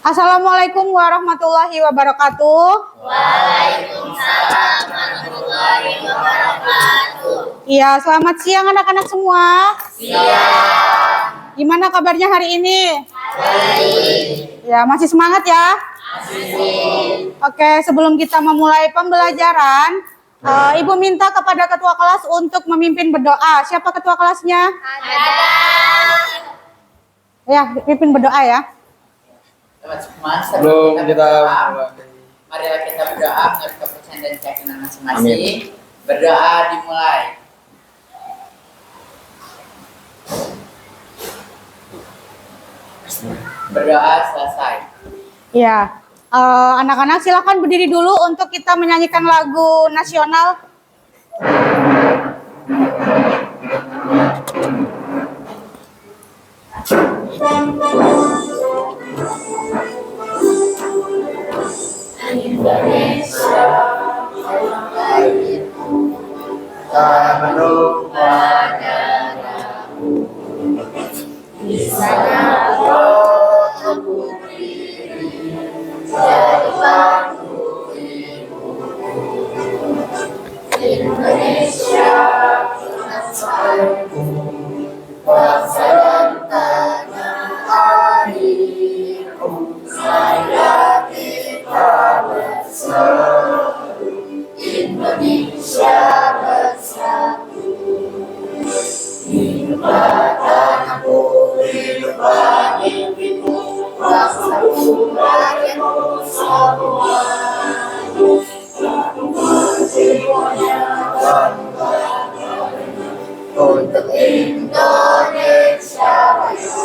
Assalamualaikum warahmatullahi wabarakatuh. Waalaikumsalam warahmatullahi wabarakatuh. Iya, selamat siang anak-anak semua. Siang. Gimana kabarnya hari ini? Baik. Ya, masih semangat ya? Masih. Oke, sebelum kita memulai pembelajaran, Ibu minta kepada ketua kelas untuk memimpin berdoa. Siapa ketua kelasnya? Ada. Ya, pimpin berdoa ya. Teman-teman, sebelum kita berdoa, marilah kita berdoa menurut kepercayaan dan keyakinan masing-masing. Berdoa dimulai. Berdoa selesai. Ya, anak-anak silakan berdiri dulu untuk kita menyanyikan lagu nasional. Indonesia, Tanah padamu, di sana aku berdiri, jadi bangku ibu. Indonesia, bangsaku, bangsa dan tanah airku, saya kita bersatu. Indonesia bersatu. Hiduplah tanahku, hiduplah mimpiku, bangsaku, rakyatku semua. Satu berjiwanya bangga untuk Indonesia Raya.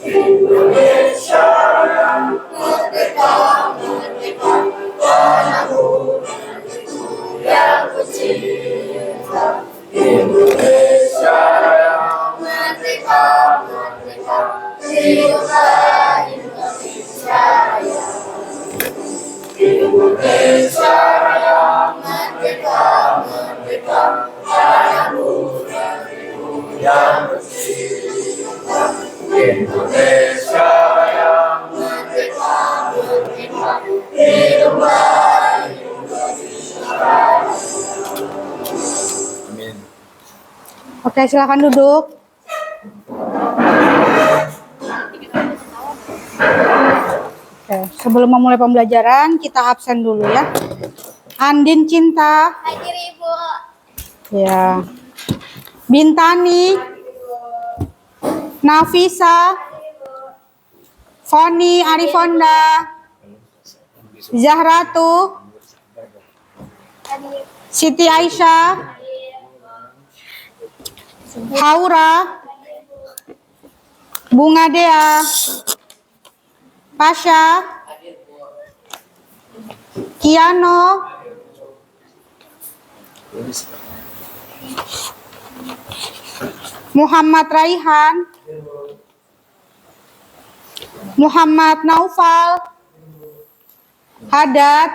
Indonesia yang merdeka, merdeka, tanahku yang ku cinta. Indonesia yang merdeka, merdeka, hiduplah Indonesia Raya. Indonesia yang merdeka, merdeka, tanahku yang ku cinta. Indonesia yang merdeka, merdeka, hiduplah Indonesia Raya. Amin. Oke, silakan duduk. Oke, sebelum memulai pembelajaran, kita absen dulu ya. Andin Cinta. Hadir Ibu. Ya. Bintani. Nafisa. Foni Arifonda. Zahratu. Siti Aisyah. Haura. Bunga Dea. Pasha. Kiano. Muhammad Raihan. Muhammad Naufal. Hadat.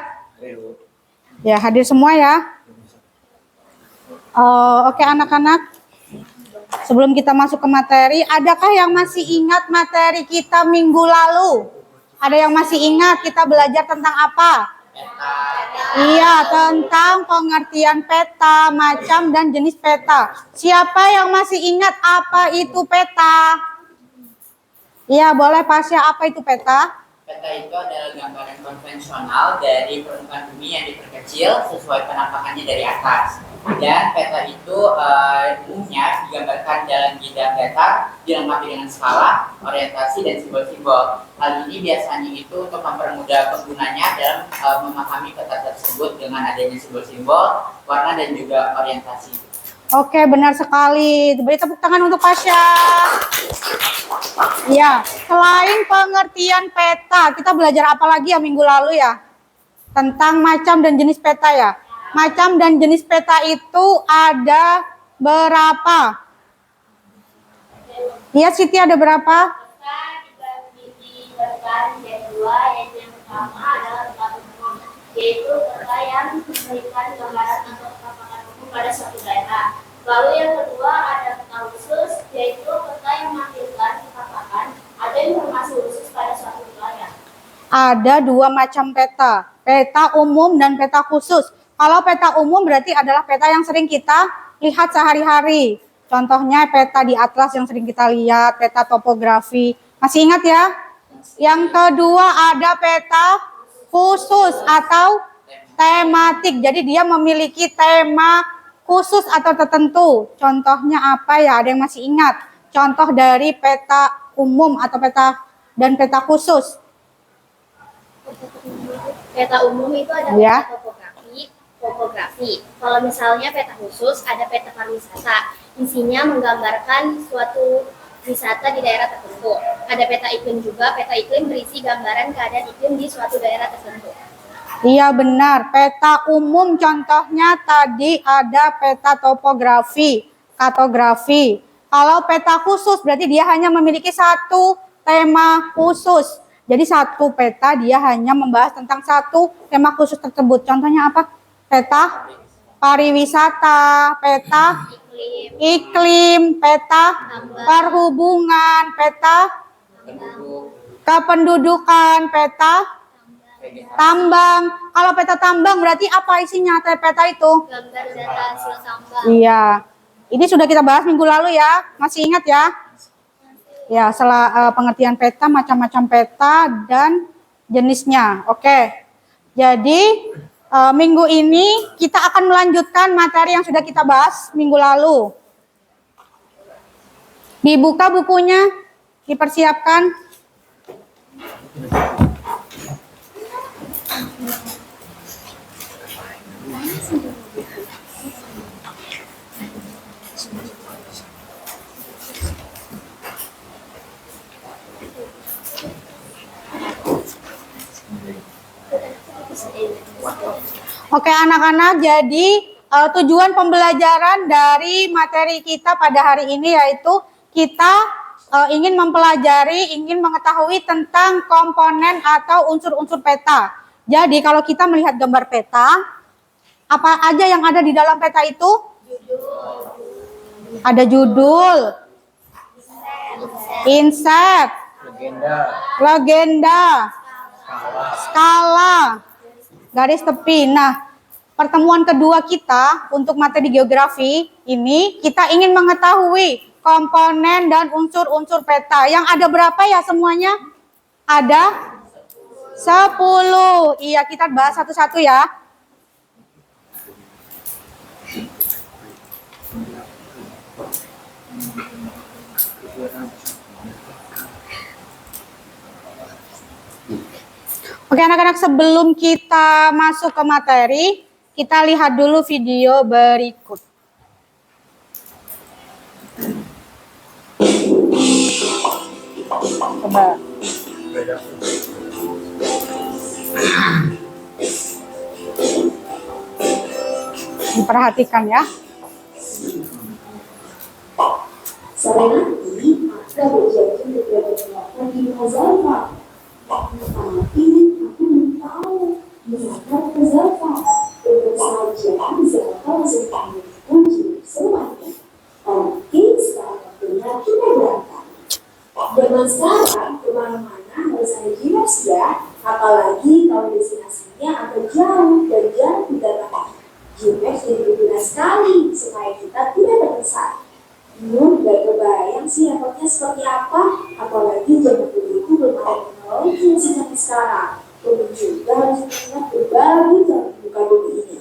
Ya, hadir semua ya. Oke anak-anak. Sebelum kita masuk ke materi, adakah yang masih ingat materi kita minggu lalu? Ada yang masih ingat kita belajar tentang apa? Iya, tentang pengertian peta, macam dan jenis peta. Siapa yang masih ingat apa itu peta? Iya, boleh Pasya, apa itu peta? Peta itu adalah gambaran konvensional dari permukaan bumi yang diperkecil sesuai penampakannya dari atas. Dan peta itu umumnya digambarkan dalam bidang datar, dilengkapi dengan skala, orientasi, dan simbol-simbol. Hal ini biasanya itu untuk mempermudah penggunanya dalam memahami peta tersebut dengan adanya simbol-simbol, warna, dan juga orientasi. Oke, benar sekali. Beri tepuk tangan untuk Pasya. Ya, selain pengertian peta, kita belajar apa lagi ya minggu lalu ya? Tentang macam dan jenis peta ya. Macam dan jenis peta itu ada berapa? Iya, Siti, ada berapa? Yang pertama adalah peta umum, yaitu peta yang memberikan gambaran atau penampakan umum pada suatu daerah. Lalu yang kedua ada peta khusus, yaitu peta yang menampilkan penampakan atau informasi khusus pada suatu Ada dua macam peta, peta umum dan peta khusus. Kalau peta umum berarti adalah peta yang sering kita lihat sehari-hari. Contohnya peta di atlas yang sering kita lihat, peta topografi. Masih ingat ya? Yang kedua ada peta khusus atau tematik. Jadi dia memiliki tema khusus atau tertentu. Contohnya apa ya? Ada yang masih ingat? Contoh dari peta umum atau peta khusus. Peta umum itu ada Ya. peta topografi. Kalau misalnya peta khusus ada peta pariwisata. Isinya menggambarkan suatu wisata di daerah tertentu. Ada peta iklim juga. Peta iklim berisi gambaran keadaan iklim di suatu daerah tertentu. Iya benar, peta umum contohnya tadi ada peta topografi, kartografi. Kalau peta khusus berarti dia hanya memiliki satu tema khusus. Jadi satu peta dia hanya membahas tentang satu tema khusus tersebut. Contohnya apa? Peta pariwisata, peta iklim, peta perhubungan, peta kependudukan, peta tambang. Kalau peta tambang berarti apa isinya peta itu? Gambar data hasil tambang. Iya. Ini sudah kita bahas minggu lalu ya. Masih ingat ya? Ya, setelah pengertian peta, macam-macam peta dan jenisnya. Oke. Jadi minggu ini kita akan melanjutkan materi yang sudah kita bahas minggu lalu. Dibuka bukunya, dipersiapkan. Oke anak-anak, jadi tujuan pembelajaran dari materi kita pada hari ini yaitu kita ingin mempelajari, ingin mengetahui tentang komponen atau unsur-unsur peta. Jadi kalau kita melihat gambar peta, apa aja yang ada di dalam peta itu? Ada judul, inset, legenda, skala, garis tepi. Nah, pertemuan kedua kita untuk materi geografi ini kita ingin mengetahui komponen dan unsur-unsur peta. Yang ada berapa ya semuanya? Ada 10. Iya, kita bahas satu-satu ya. Oke anak-anak, sebelum kita masuk ke materi, kita lihat dulu video berikut. Coba. Diperhatikan ya. Sore nanti, aku berjanji untuk berbincang di Hazarfa. Tapi aku belum tahu mengapa ke Zarfa. Untuk saja Zarfa masih panggil kunci semuanya. Oke, sekarang waktunya kita berangkat. Zaman sekarang kemana-mana harus ada GPS ya, apalagi kalau destinasinya agak jauh dan jarang didatangi. GPS jadi berguna sekali supaya kita tidak tersesat. Gak kebayang sih efeknya seperti apa, apalagi zaman dulu itu belum ada teknologi yang seperti sekarang. Kemudian juga harus ingat berbagi dalam buka bumi ini.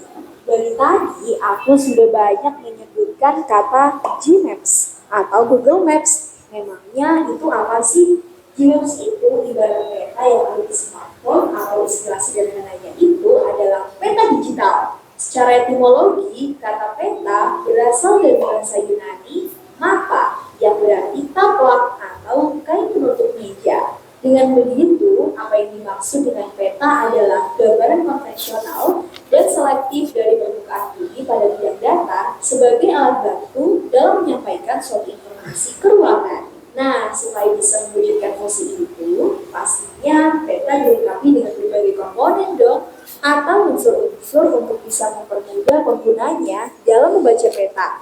Dari tadi aku sudah banyak menyebutkan kata Gmaps atau Google Maps. Memangnya itu apa sih? Gmaps itu ibarat peta yang ada di smartphone atau istilah sederhananya itu adalah peta digital. Secara etimologi, kata peta berasal dari bahasa Yunani mapa yang berarti taplak atau kain penutup meja. Dengan begitu, apa yang dimaksud dengan peta adalah gambaran konvensional dan selektif dari permukaan bumi pada bidang data sebagai alat bantu dalam menyampaikan suatu informasi ke ruangan. Nah, supaya bisa mewujudkan fungsi itu, pastinya peta dilengkapi dengan berbagai komponen dong, atau unsur-unsur untuk bisa mempermudah penggunanya dalam membaca peta.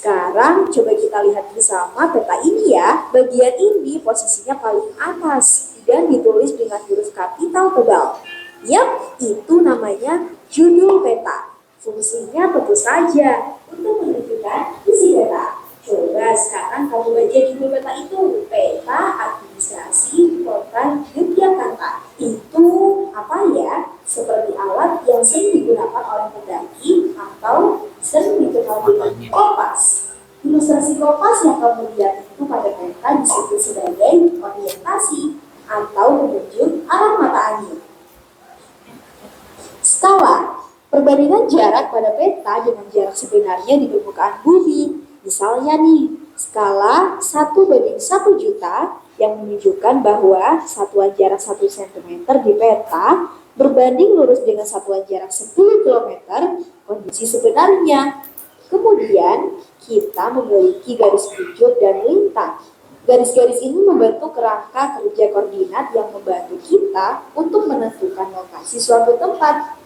Sekarang coba kita lihat bersama peta ini ya. Bagian ini posisinya paling atas dan ditulis dengan huruf kapital tebal. Yap, itu namanya judul peta. Fungsinya tentu saja untuk menunjukkan isi peta. Coba sekarang kamu baca judul peta itu. Peta Administrasi Kota Yogyakarta. Itu apa ya? Seperti alat yang sering digunakan oleh pendaki atau sering dikenal dengan kompas. Ilustrasi kompas yang kamu lihat itu pada peta disebut sebagai orientasi atau menunjuk arah mata angin. Skala, perbandingan jarak pada peta dengan jarak sebenarnya di permukaan bumi. Misalnya nih, skala 1:1 juta yang menunjukkan bahwa satuan jarak 1 cm di peta berbanding lurus dengan satuan jarak 10 km kondisi sebenarnya. Kemudian, kita memiliki garis bujur dan lintang. Garis-garis ini membentuk kerangka kerja koordinat yang membantu kita untuk menentukan lokasi suatu tempat.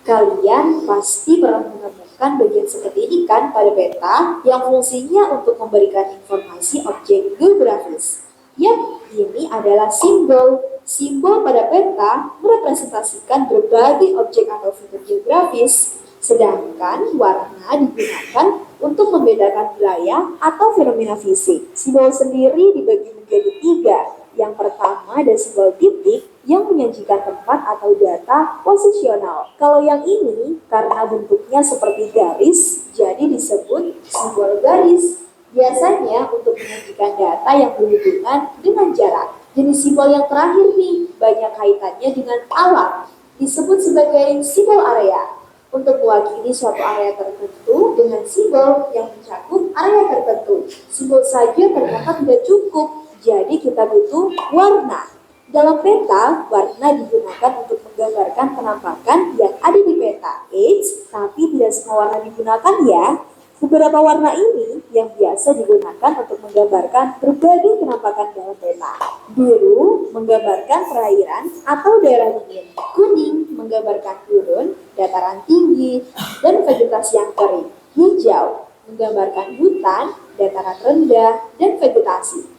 Kalian pasti pernah menemukan bagian seperti ini kan pada peta yang fungsinya untuk memberikan informasi objek geografis. Yap, ini adalah simbol. Simbol pada peta merepresentasikan berbagai objek atau fitur geografis, sedangkan warna digunakan untuk membedakan wilayah atau fenomena fisik. Simbol sendiri dibagi menjadi 3. Yang pertama ada simbol titik yang menyajikan tempat atau data posisional. Kalau yang ini karena bentuknya seperti garis, jadi disebut simbol garis. Biasanya untuk menyajikan data yang berhubungan dengan jarak. Jenis simbol yang terakhir nih, banyak kaitannya dengan alam, disebut sebagai simbol area. Untuk mewakili suatu area tertentu dengan simbol yang mencakup area tertentu. Simbol saja ternyata tidak cukup, jadi kita butuh warna. Dalam peta, warna digunakan untuk menggambarkan penampakan yang ada di peta. Tapi tidak semua warna digunakan ya. Beberapa warna ini yang biasa digunakan untuk menggambarkan berbagai penampakan dalam peta. Biru menggambarkan perairan atau daerah dingin. Kuning menggambarkan gurun, dataran tinggi, dan vegetasi yang kering. Hijau menggambarkan hutan, dataran rendah, dan vegetasi.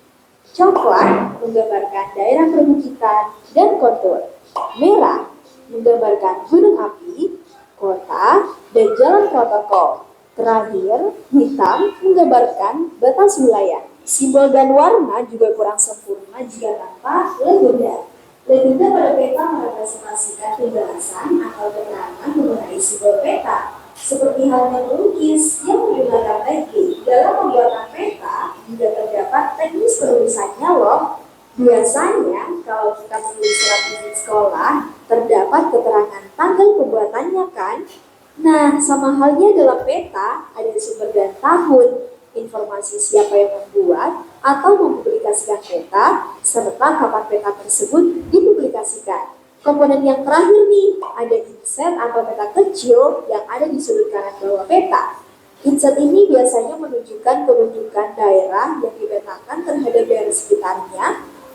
Coklat menggambarkan daerah perbukitan dan kontur. Merah menggambarkan gunung api, kota, dan jalan protokol. Terakhir, hitam menggambarkan batas wilayah. Simbol dan warna juga kurang sempurna jika tanpa legenda. Legenda pada peta merepresentasikan penjelasan atau keterangan mengenai simbol peta. Seperti halnya melukis yang menggunakan teknik. Dalam pembuatan peta juga terdapat teknis penulisannya loh. Biasanya kalau kita menulis surat izin sekolah, terdapat keterangan tanggal pembuatannya kan? Nah, sama halnya dalam peta, ada sumber dan tahun, informasi siapa yang membuat atau mempublikasikan peta, serta kapan peta tersebut dipublikasikan. Komponen yang terakhir nih, ada inset atau peta kecil yang ada di sudut kanan bawah peta. Inset ini biasanya menunjukkan kedudukan daerah yang dipetakan terhadap daerah sekitarnya,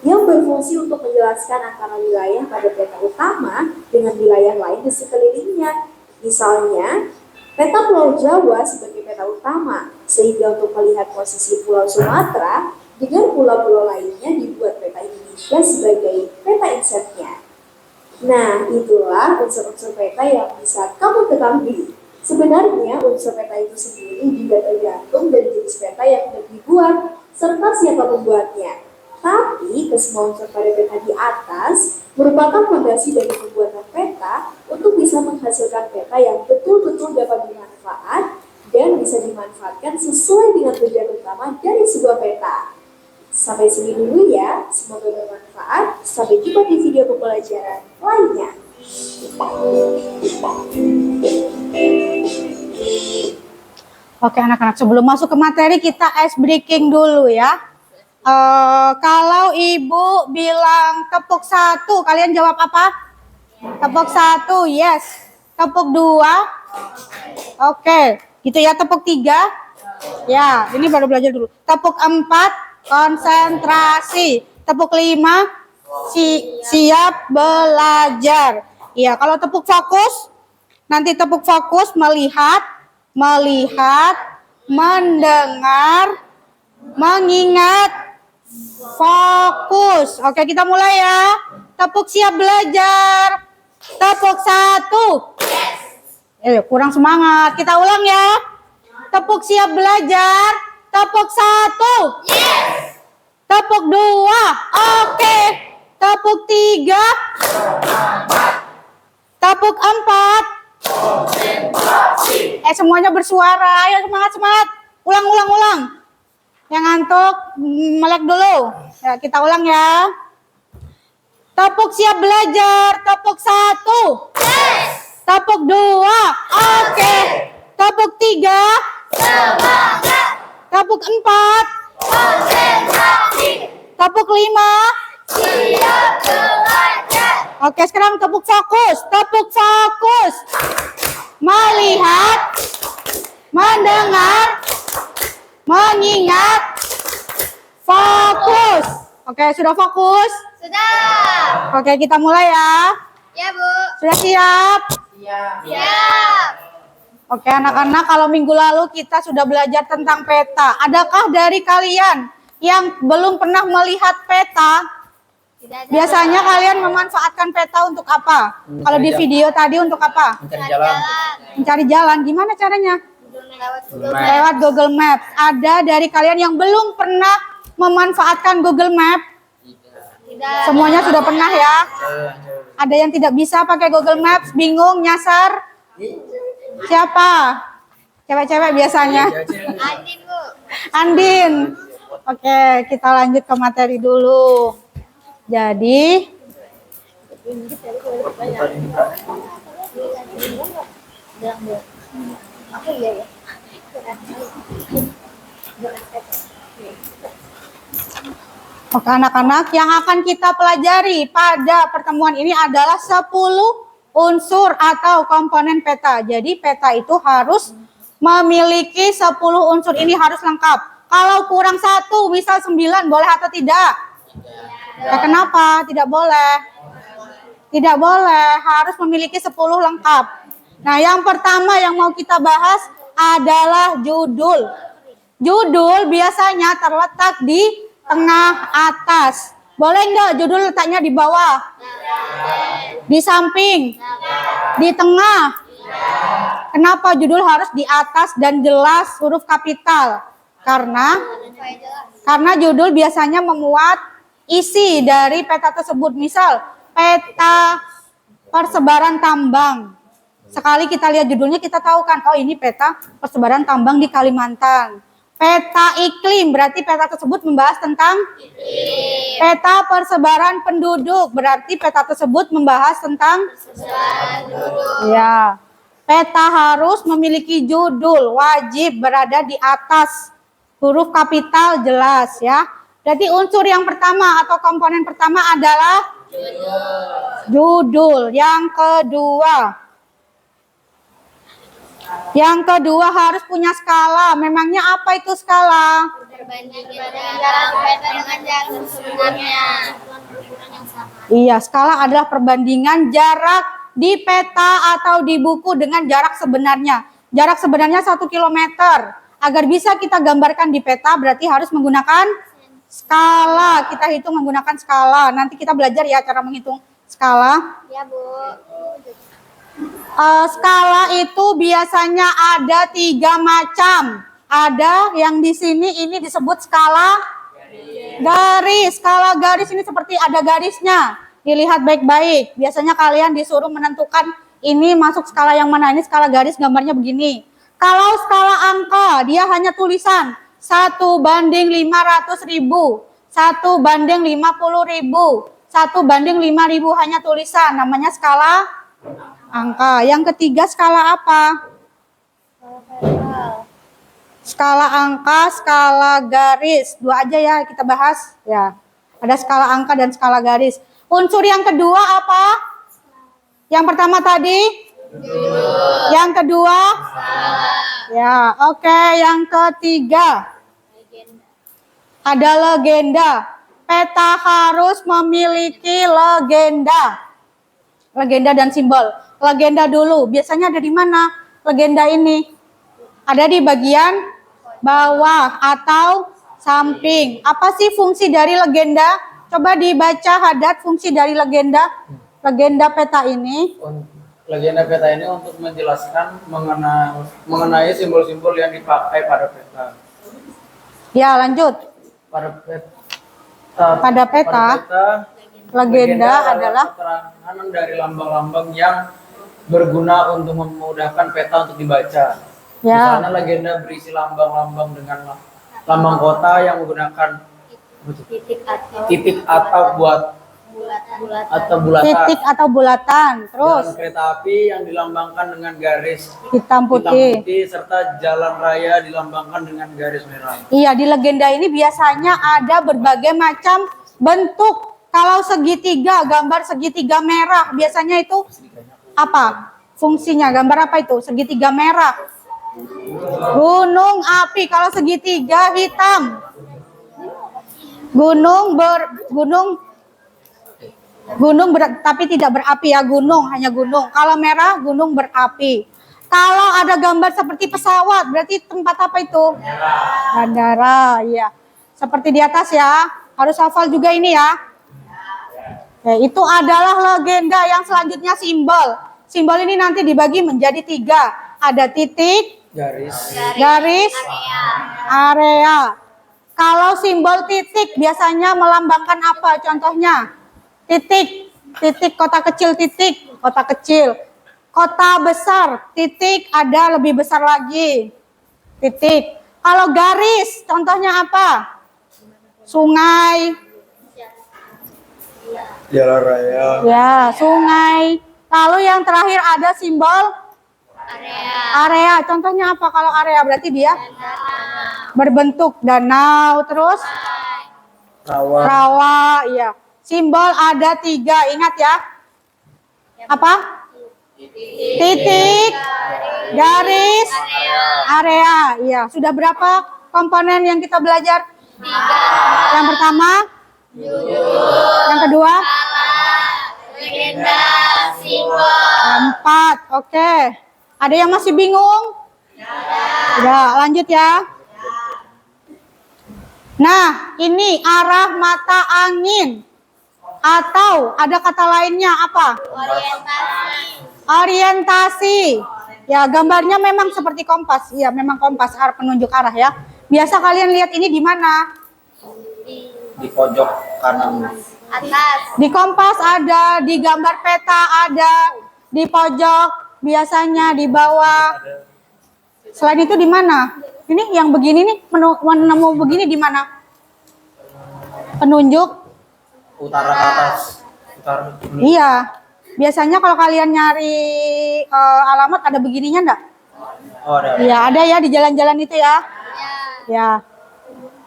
yang berfungsi untuk menjelaskan antara wilayah pada peta utama dengan wilayah lain di sekelilingnya. Misalnya, peta Pulau Jawa sebagai peta utama, sehingga untuk melihat posisi Pulau Sumatera dengan pulau-pulau lainnya dibuat peta Indonesia sebagai peta insetnya. Nah, itulah unsur-unsur peta yang bisa kamu ketahui. Sebenarnya unsur peta itu sendiri juga tergantung dari jenis peta yang hendak dibuat, serta siapa pembuatnya. Tapi, kesemua unsur pada peta di atas merupakan fondasi dari pembuatan peta untuk bisa menghasilkan peta yang betul-betul dapat dimanfaat dan bisa dimanfaatkan sesuai dengan tujuan utama dari sebuah peta. Sampai sini dulu ya, semoga bermanfaat. Sampai jumpa di video pembelajaran lainnya. Oke anak-anak, sebelum masuk ke materi kita ice breaking dulu ya. Kalau ibu bilang tepuk 1, kalian jawab apa? Tepuk 1, yes. Tepuk 2, oke. Gitu ya, tepuk 3. Ya, ini baru belajar dulu. Tepuk 4, konsentrasi. Tepuk 5, siap belajar. Iya, kalau tepuk fokus, nanti tepuk fokus melihat, mendengar, mengingat, fokus. Oke, kita mulai ya. Tepuk siap belajar. Tepuk 1. Kurang semangat. Kita ulang ya. Tepuk siap belajar. Tepuk 1. Tepuk 2. Oke. Tepuk 3. Tepuk 4. Semuanya bersuara. Ayo semangat. Ulang. Yang ngantuk melek dulu. Ya, kita ulang ya. Tepuk siap belajar. Tepuk 1. Tepuk 2. Oke. Tepuk 3. Semangat. Tepuk 4. Konsentrasi. Tepuk 5. Siap belajar. Oke, sekarang tepuk fokus. Tepuk fokus. Melihat, mendengar, mengingat, fokus. Oke, sudah fokus? Sudah. Oke, kita mulai ya. Ya, Bu. Sudah siap? Siap. Oke, anak-anak, kalau minggu lalu kita sudah belajar tentang peta. Adakah dari kalian yang belum pernah melihat peta? Tidak ada. Biasanya kalian memanfaatkan peta untuk apa? Kalau di video tadi untuk apa? Mencari jalan. Mencari jalan. Gimana caranya? Lewat Google Maps. Lewat Google Maps. Ada dari kalian yang belum pernah memanfaatkan Google Maps? Tidak. Semuanya sudah pernah ya? Ada yang tidak bisa pakai Google Maps? Bingung, nyasar? Siapa? Cewek-cewek biasanya. Andin, Bu. Andin. Oke, kita lanjut ke materi dulu. Jadi, Apa iya ya? oke anak-anak, yang akan kita pelajari pada pertemuan ini adalah 10 unsur atau komponen peta. Jadi peta itu harus memiliki 10 unsur, ini harus lengkap. Kalau kurang 1, misal 9, boleh atau tidak? Ya, kenapa? Tidak boleh. Tidak boleh, harus memiliki 10 lengkap. Nah, yang pertama yang mau kita bahas adalah judul. Judul biasanya terletak di tengah atas. Boleh enggak judul letaknya di bawah? Di samping? Di tengah? Kenapa judul harus di atas dan jelas huruf kapital? Karena judul biasanya memuat isi dari peta tersebut. Misal, peta persebaran tambang. Sekali kita lihat judulnya kita tahu kan, oh ini peta persebaran tambang di Kalimantan. Peta iklim berarti peta tersebut membahas tentang iklim. Peta persebaran penduduk berarti peta tersebut membahas tentang penduduk. Ya. Peta harus memiliki judul, wajib berada di atas huruf kapital jelas ya. Jadi unsur yang pertama atau komponen pertama adalah judul. Yang kedua harus punya skala. Memangnya apa itu skala? Perbandingan jarak peta dengan jarak sebenarnya. Iya, skala adalah perbandingan jarak di peta atau di buku dengan jarak sebenarnya. Jarak sebenarnya 1 kilometer. Agar bisa kita gambarkan di peta berarti harus menggunakan skala. Kita hitung menggunakan skala. Nanti kita belajar ya cara menghitung skala. Ya, Bu. Skala itu biasanya ada 3 macam. Ada yang di sini ini disebut skala garis. Skala garis ini seperti ada garisnya. Dilihat baik-baik. Biasanya kalian disuruh menentukan ini masuk skala yang mana. Ini skala garis gambarnya begini. Kalau skala angka dia hanya tulisan 1:500.000, 1:50.000, 1:5.000 hanya tulisan. Namanya skala angka. Yang ketiga skala apa? Skala angka, skala garis. 2 aja ya kita bahas. Ya, ada skala angka dan skala garis. Unsur yang kedua apa? Yang pertama tadi? Yang kedua? Ya, oke. Yang ketiga? Ada legenda. Peta harus memiliki legenda. Legenda dan simbol. Legenda dulu. Biasanya ada di mana legenda ini? Ada di bagian bawah atau samping. Apa sih fungsi dari legenda? Coba dibaca Haddad fungsi dari legenda peta ini. Legenda peta ini untuk menjelaskan mengenai simbol-simbol yang dipakai pada peta. Ya, lanjut. Pada peta, Legenda adalah keterangan dari lambang-lambang yang berguna untuk memudahkan peta untuk dibaca. ya, Misalnya legenda berisi lambang-lambang dengan lambang kota yang menggunakan titik atau bulatan. titik atau bulatan. Terus Jalan kereta api yang dilambangkan dengan garis hitam putih. serta jalan raya dilambangkan dengan garis merah. Iya, di legenda ini biasanya ada berbagai macam bentuk. Kalau segitiga, gambar segitiga merah, biasanya itu apa? Fungsinya gambar apa itu? Segitiga merah. Gunung api. Kalau segitiga hitam. Gunung tapi tidak berapi ya, gunung, hanya gunung. Kalau merah, gunung berapi. Kalau ada gambar seperti pesawat, berarti tempat apa itu? Bandara, ya. Seperti di atas ya. Harus hafal juga ini ya. Oke, itu adalah legenda. Yang selanjutnya simbol. Simbol ini nanti dibagi menjadi 3. Ada titik, garis, area. Kalau simbol titik biasanya melambangkan apa? Contohnya, titik, kota kecil, titik, kota kecil. Kota besar, titik, ada lebih besar lagi, titik. Kalau garis, contohnya apa? Sungai, Jalan raya. ya, sungai. Lalu yang terakhir ada simbol area. Contohnya apa kalau area? Berarti dia berbentuk danau, terus rawa, ya. Simbol ada 3, ingat ya. Apa? Titik, garis, area. Ya, sudah berapa komponen yang kita belajar? 3. Yang pertama, yang kedua, legenda, simbol. 4. Oke. Ada yang masih bingung? Udah, lanjut ya. Nah, ini arah mata angin. Atau ada kata lainnya apa? Orientasi. Ya, gambarnya memang seperti kompas. Iya, memang kompas, arah penunjuk arah ya. Biasa kalian lihat ini di mana? Di pojok kanan. Atas. Di kompas ada, di gambar peta ada, di pojok, biasanya di bawah. Selain itu di mana? Ini yang begini nih, nemu begini di mana? Penunjuk? Utara ke atas. Utara. Iya. Biasanya kalau kalian nyari alamat ada begininya enggak? Oh, ada. Iya, ada ya di jalan-jalan itu ya. Ya.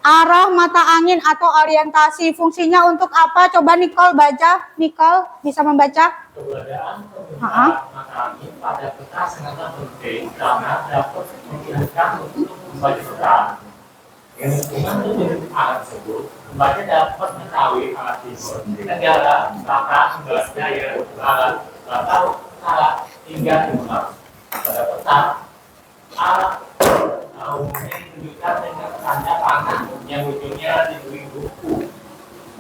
Arah mata angin atau orientasi, fungsinya untuk apa? Coba Nicole baca. Nicole bisa membaca? Keberadaan Ha-ha. mata angin pada peta sangatlah penting karena dapat memudahkan untuk membaca peta. Dengan tujuan alat tersebut, pembaca dapat mengetahui alat timur, negara, selatan, barat daya, barat, selatan, utara, hingga timur. Pada peta, alat umumnya ditunjukkan dengan tanda panah yang ujungnya diberi buku.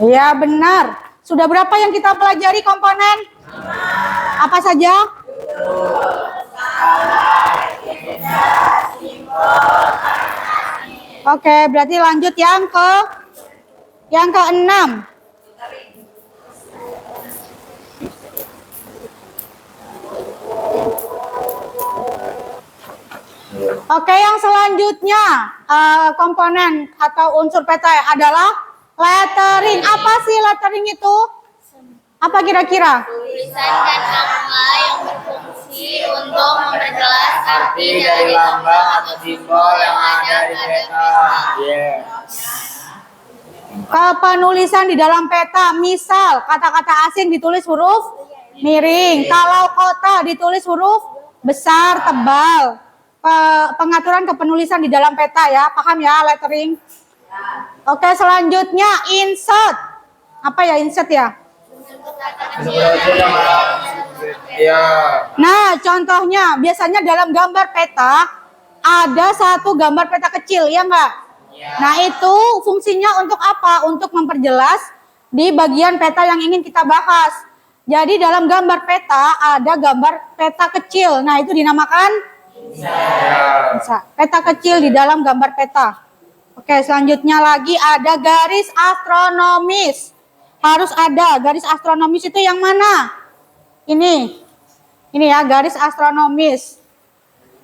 Iya, benar. Sudah berapa yang kita pelajari komponen? Apa saja? Oke, berarti lanjut yang ke-6. Oke, yang selanjutnya komponen atau unsur peta adalah lettering. Apa sih lettering itu? Apa kira-kira? Tulisan dan angka yang berfungsi untuk memperjelas arti Dari lambang atau simbol yang ada di peta. Yes. Penulisan di dalam peta, misal kata-kata asing ditulis huruf miring. Kalau kota ditulis huruf besar, tebal. Pengaturan kepenulisan di dalam peta ya, paham ya lettering? Oke, selanjutnya insert. Apa ya insert ya? Iya. Nah, contohnya biasanya dalam gambar peta ada satu gambar peta kecil, ya enggak? Nah, itu fungsinya untuk apa? Untuk memperjelas di bagian peta yang ingin kita bahas. Jadi dalam gambar peta ada gambar peta kecil. Nah, itu dinamakan bisa. Peta kecil di dalam gambar peta. Oke, selanjutnya lagi ada garis astronomis. Harus ada garis astronomis itu yang mana? Ini ya, garis astronomis.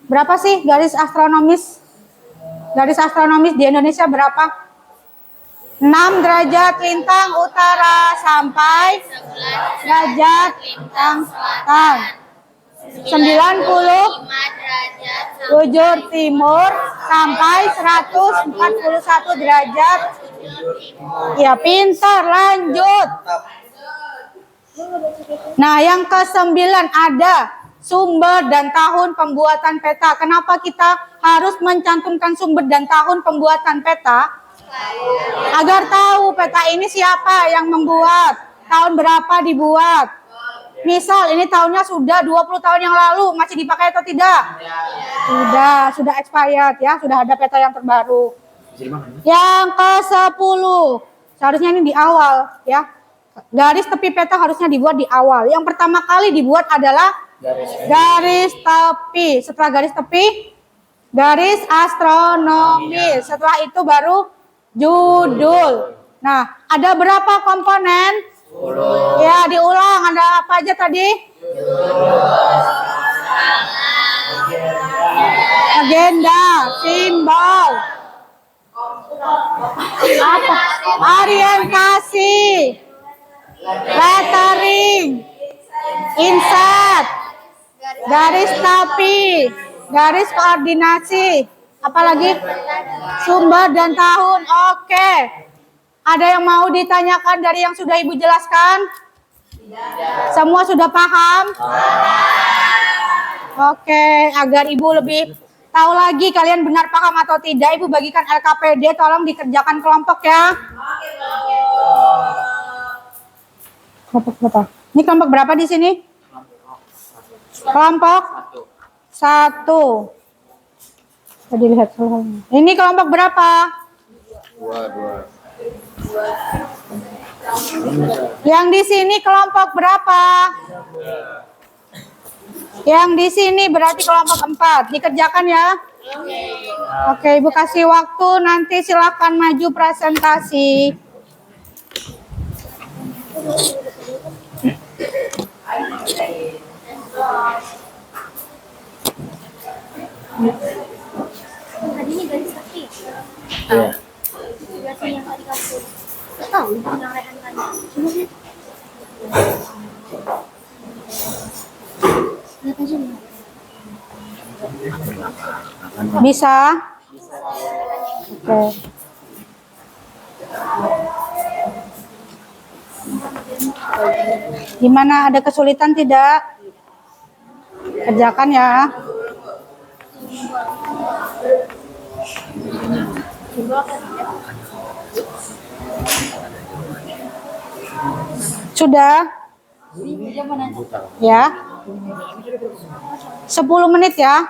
Berapa sih garis astronomis? Garis astronomis di Indonesia berapa? 6 derajat lintang utara sampai derajat lintang selatan. 90 derajat bujur timur sampai 141 derajat. Ya, pintar, lanjut. Nah, yang ke-9 ada sumber dan tahun pembuatan peta. Kenapa kita harus mencantumkan sumber dan tahun pembuatan peta? Agar tahu peta ini siapa yang membuat, tahun berapa dibuat. Misal ini tahunnya sudah 20 tahun yang lalu, masih dipakai atau tidak? Sudah expired ya, sudah ada peta yang terbaru. Yang ke-10, seharusnya ini di awal ya. Garis tepi peta harusnya dibuat di awal. Yang pertama kali dibuat adalah garis tepi. Setelah garis tepi, garis astronomis. Setelah itu baru judul. Nah, ada berapa komponen? 10. Ya, diulang. Ada apa aja tadi? Agenda, simbol, apa? Orientasi, lettering, insert, garis tepi, garis koordinasi, apalagi sumber dan tahun. Oke. Ada yang mau ditanyakan dari yang sudah Ibu jelaskan? Semua sudah paham? Oke, agar Ibu lebih tahu lagi kalian benar paham atau tidak, Ibu bagikan LKPD, tolong dikerjakan kelompok ya. Kelompok berapa? Ini kelompok berapa di sini? Kelompok 1. Tadi lihat soalnya. Ini kelompok berapa? 2. Yang di sini kelompok berapa? Yang di sini berarti kelompok 4. Dikerjakan ya. Oke, Ibu kasih waktu, nanti silakan maju presentasi. Tadi ini garis kaki. Iya. Garis yang tadi kamu tahu yang Rehan tanya. Lihat aja nih. Bisa? Oke. Gimana, ada kesulitan tidak? Kerjakan ya. Sudah? Ya. 10 menit ya.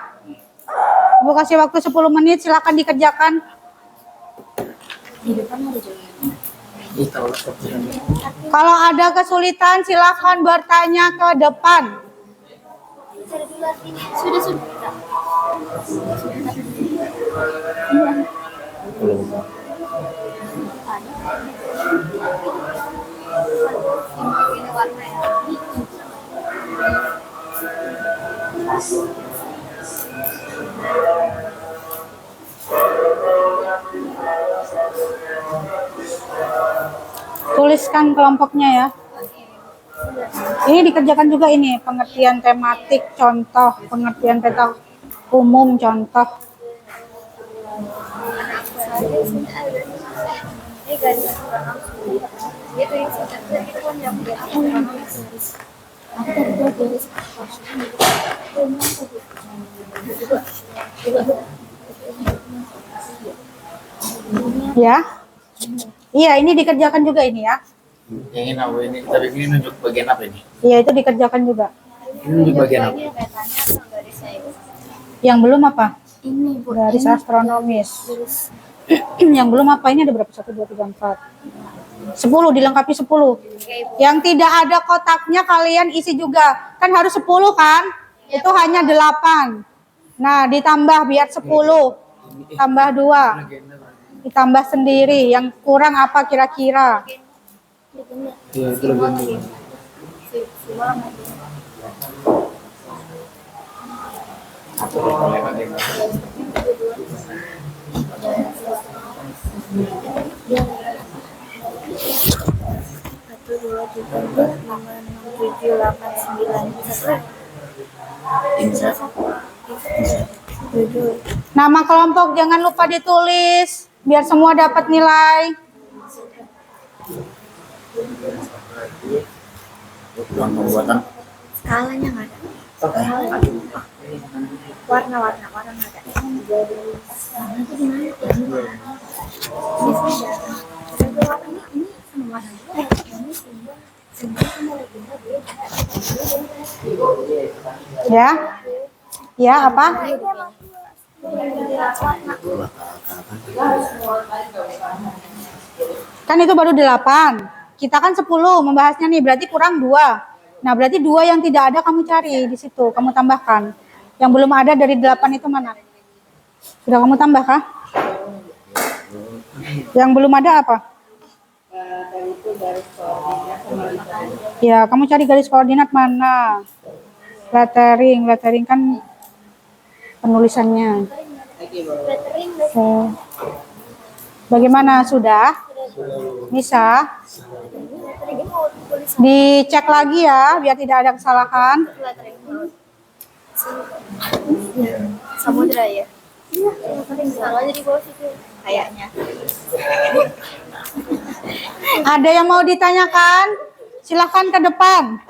Ibu kasih waktu 10 menit, silakan dikerjakan. Kalau ada kesulitan silakan bertanya ke depan. Sudah. Tuliskan kelompoknya ya. Ini dikerjakan juga ini, pengertian tematik contoh, pengertian peta umum contoh. Ya. Iya, ini dikerjakan juga ini ya. Yang ini apa ini? Tapi ini nunjuk bagian apa ini? Iya, itu dikerjakan juga. Ini nunjuk bagian apa? Yang belum apa? Ini Bu. Garis astronomis. Yang belum apa ini ada berapa? 1, 2, 3, 4. 10, dilengkapi 10. Yang tidak ada kotaknya kalian isi juga. Kan harus 10 kan? Itu hanya 8. Nah, ditambah biar 10. Tambah 2. Ditambah sendiri. Yang kurang apa kira-kira? Iya, itu legenda. Nama kelompok jangan lupa ditulis biar semua dapat nilai. Pembuatan Skalanya nggak ada. Warna-warna nggak ada. Warna itu gimana? Ini sama warna. Ya. Ya, apa? Kan itu baru 8. Kita kan 10 membahasnya nih, berarti kurang 2. Nah, berarti 2 yang tidak ada kamu cari di situ, kamu tambahkan. Yang belum ada dari 8 itu mana? Sudah kamu tambah kah? Yang belum ada apa? Ya, kamu cari garis koordinat mana? Lettering kan penulisannya. Oke. Bagaimana, sudah? Bisa? Dicek lagi ya, biar tidak ada kesalahan. Samudra ya? Iya, salahnya di bawah situ. Kayaknya. Ada yang mau ditanyakan? Silahkan ke depan.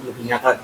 lebih nyata.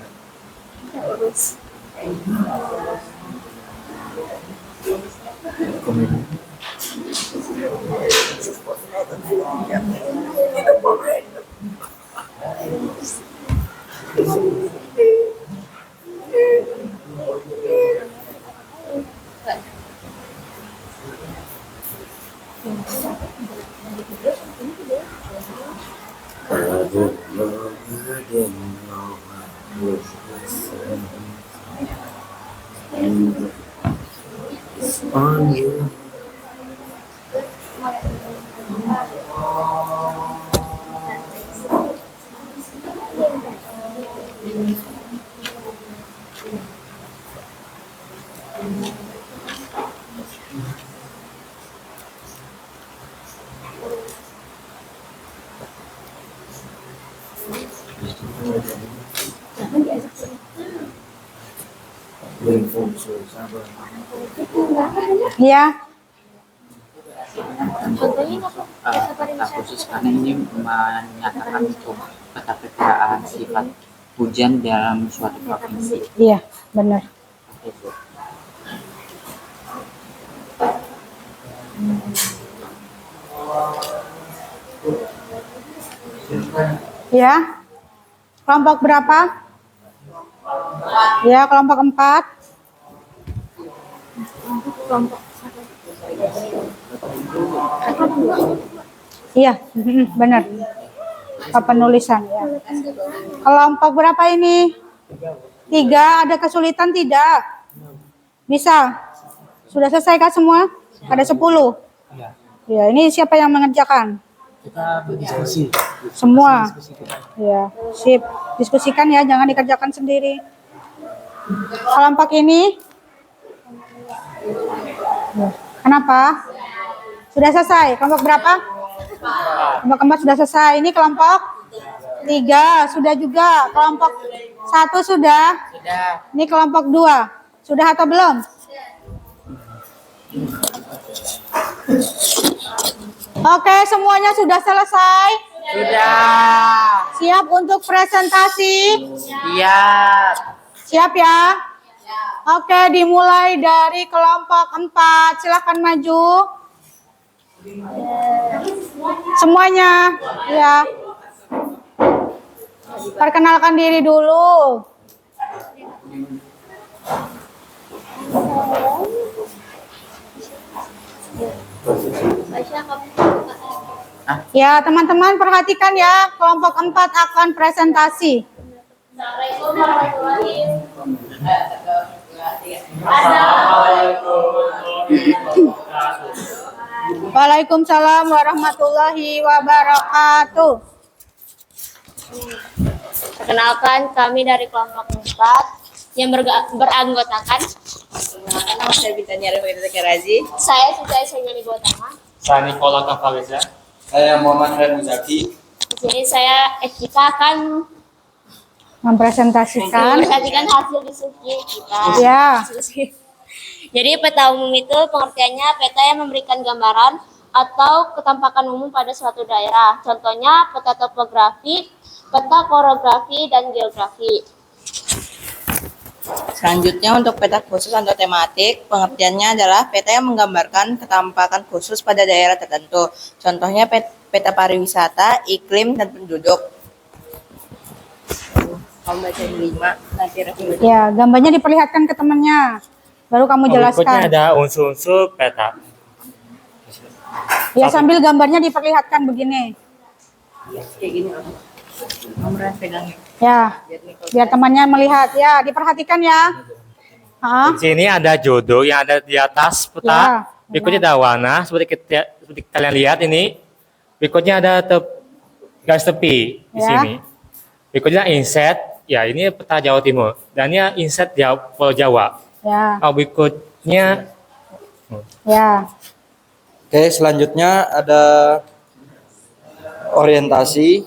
On you. Iya. Peta khusus karena ini menyatakan untuk peta perkiraan sifat hujan dalam suatu provinsi. Iya, benar. Itu. Ya. Kelompok berapa? Ya, kelompok 4. Iya, benar. Penulisan ya. Kelompok berapa ini? 3. Ada kesulitan tidak? Bisa. Sudah selesai kah semua? Ada 10. Ya, ini siapa yang mengerjakan? Kita berdiskusi. Semua. Diskusi kita. Ya, sip. Diskusikan ya, jangan dikerjakan sendiri. Kelompok ini? Kenapa? Sudah selesai. Kelompok berapa? Kelompok 4 sudah selesai. Ini kelompok 3 sudah juga. Kelompok 1 sudah. Ini kelompok 2. Sudah atau belum? Oke, semuanya sudah selesai. Sudah. Siap untuk presentasi? Siap. Siap ya? Oke, dimulai dari kelompok 4. Silahkan maju. Semuanya, ya. Perkenalkan diri dulu. Aisyah, kamu buka. Ya, teman-teman perhatikan ya, kelompok 4 akan presentasi. Assalamualaikum warahmatullahi Waalaikumsalam warahmatullahi wabarakatuh. Perkenalkan, kami dari kelompok 4 yang beranggotakan Nama saya Bintanya Rifai Karazi. saya Siti Aisyah Gotama. Saya Nikola Kavaliza. Saya Muhammad Ren Muzaki. Jadi kita akan Mempresentasikan. mempresentasikan hasil diskusi kita. Ya. Jadi peta umum itu pengertiannya peta yang memberikan gambaran atau ketampakan umum pada suatu daerah. Contohnya peta topografi, peta korografi, dan geografi. Selanjutnya untuk peta khusus atau tematik, pengertiannya adalah peta yang menggambarkan ketampakan khusus pada daerah tertentu. Contohnya peta pariwisata, iklim, dan penduduk. Kamu baca yang 5, nanti Raffi baca. Ya, gambarnya diperlihatkan ke temannya. Baru kamu Berikutnya jelaskan. ada unsur-unsur peta. Ya, sambil gambarnya diperlihatkan begini. Kayak gini loh. Kamu Ren pegangnya. Ya, Biar Nicole. biar temannya melihat. Ya, diperhatikan ya. Hah? Di sini ada jodoh yang ada di atas Ya, peta. Berikutnya ada warna seperti kalian lihat ini. Berikutnya ada garis tepi di Ya. sini. Berikutnya inset. Ya, ini peta Jawa Timur. Dan ini inset Pulau Jawa. Ya, Berikutnya ya. Oke, selanjutnya ada orientasi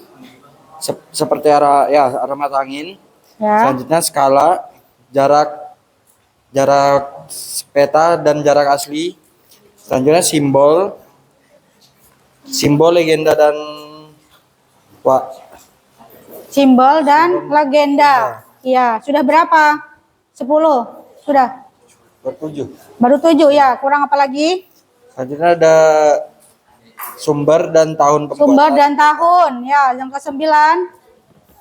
seperti arah mata angin. Ya. Selanjutnya skala, jarak peta dan jarak asli. Selanjutnya simbol legenda dan Simbol dan legenda. Iya, sudah berapa? 10. Sudah. bertujuh. Baru 7 ya. Kurang apa lagi? Selanjutnya ada sumber dan tahun pembuatan. Sumber dan tahun. Ya, yang ke-9.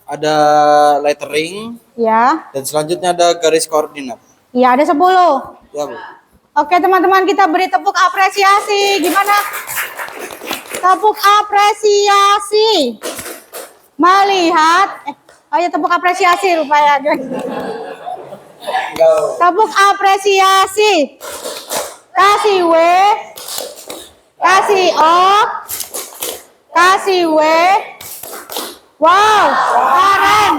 Ada lettering Ya. dan selanjutnya ada garis koordinat. Iya, ada 10. Ya, Bu. Oke, teman-teman, kita beri tepuk apresiasi. Gimana? Tepuk apresiasi. Melihat. Ayo tepuk apresiasi rupanya. Tepuk apresiasi. Kasih W. Kasih O. Kasih W. Wow, keren.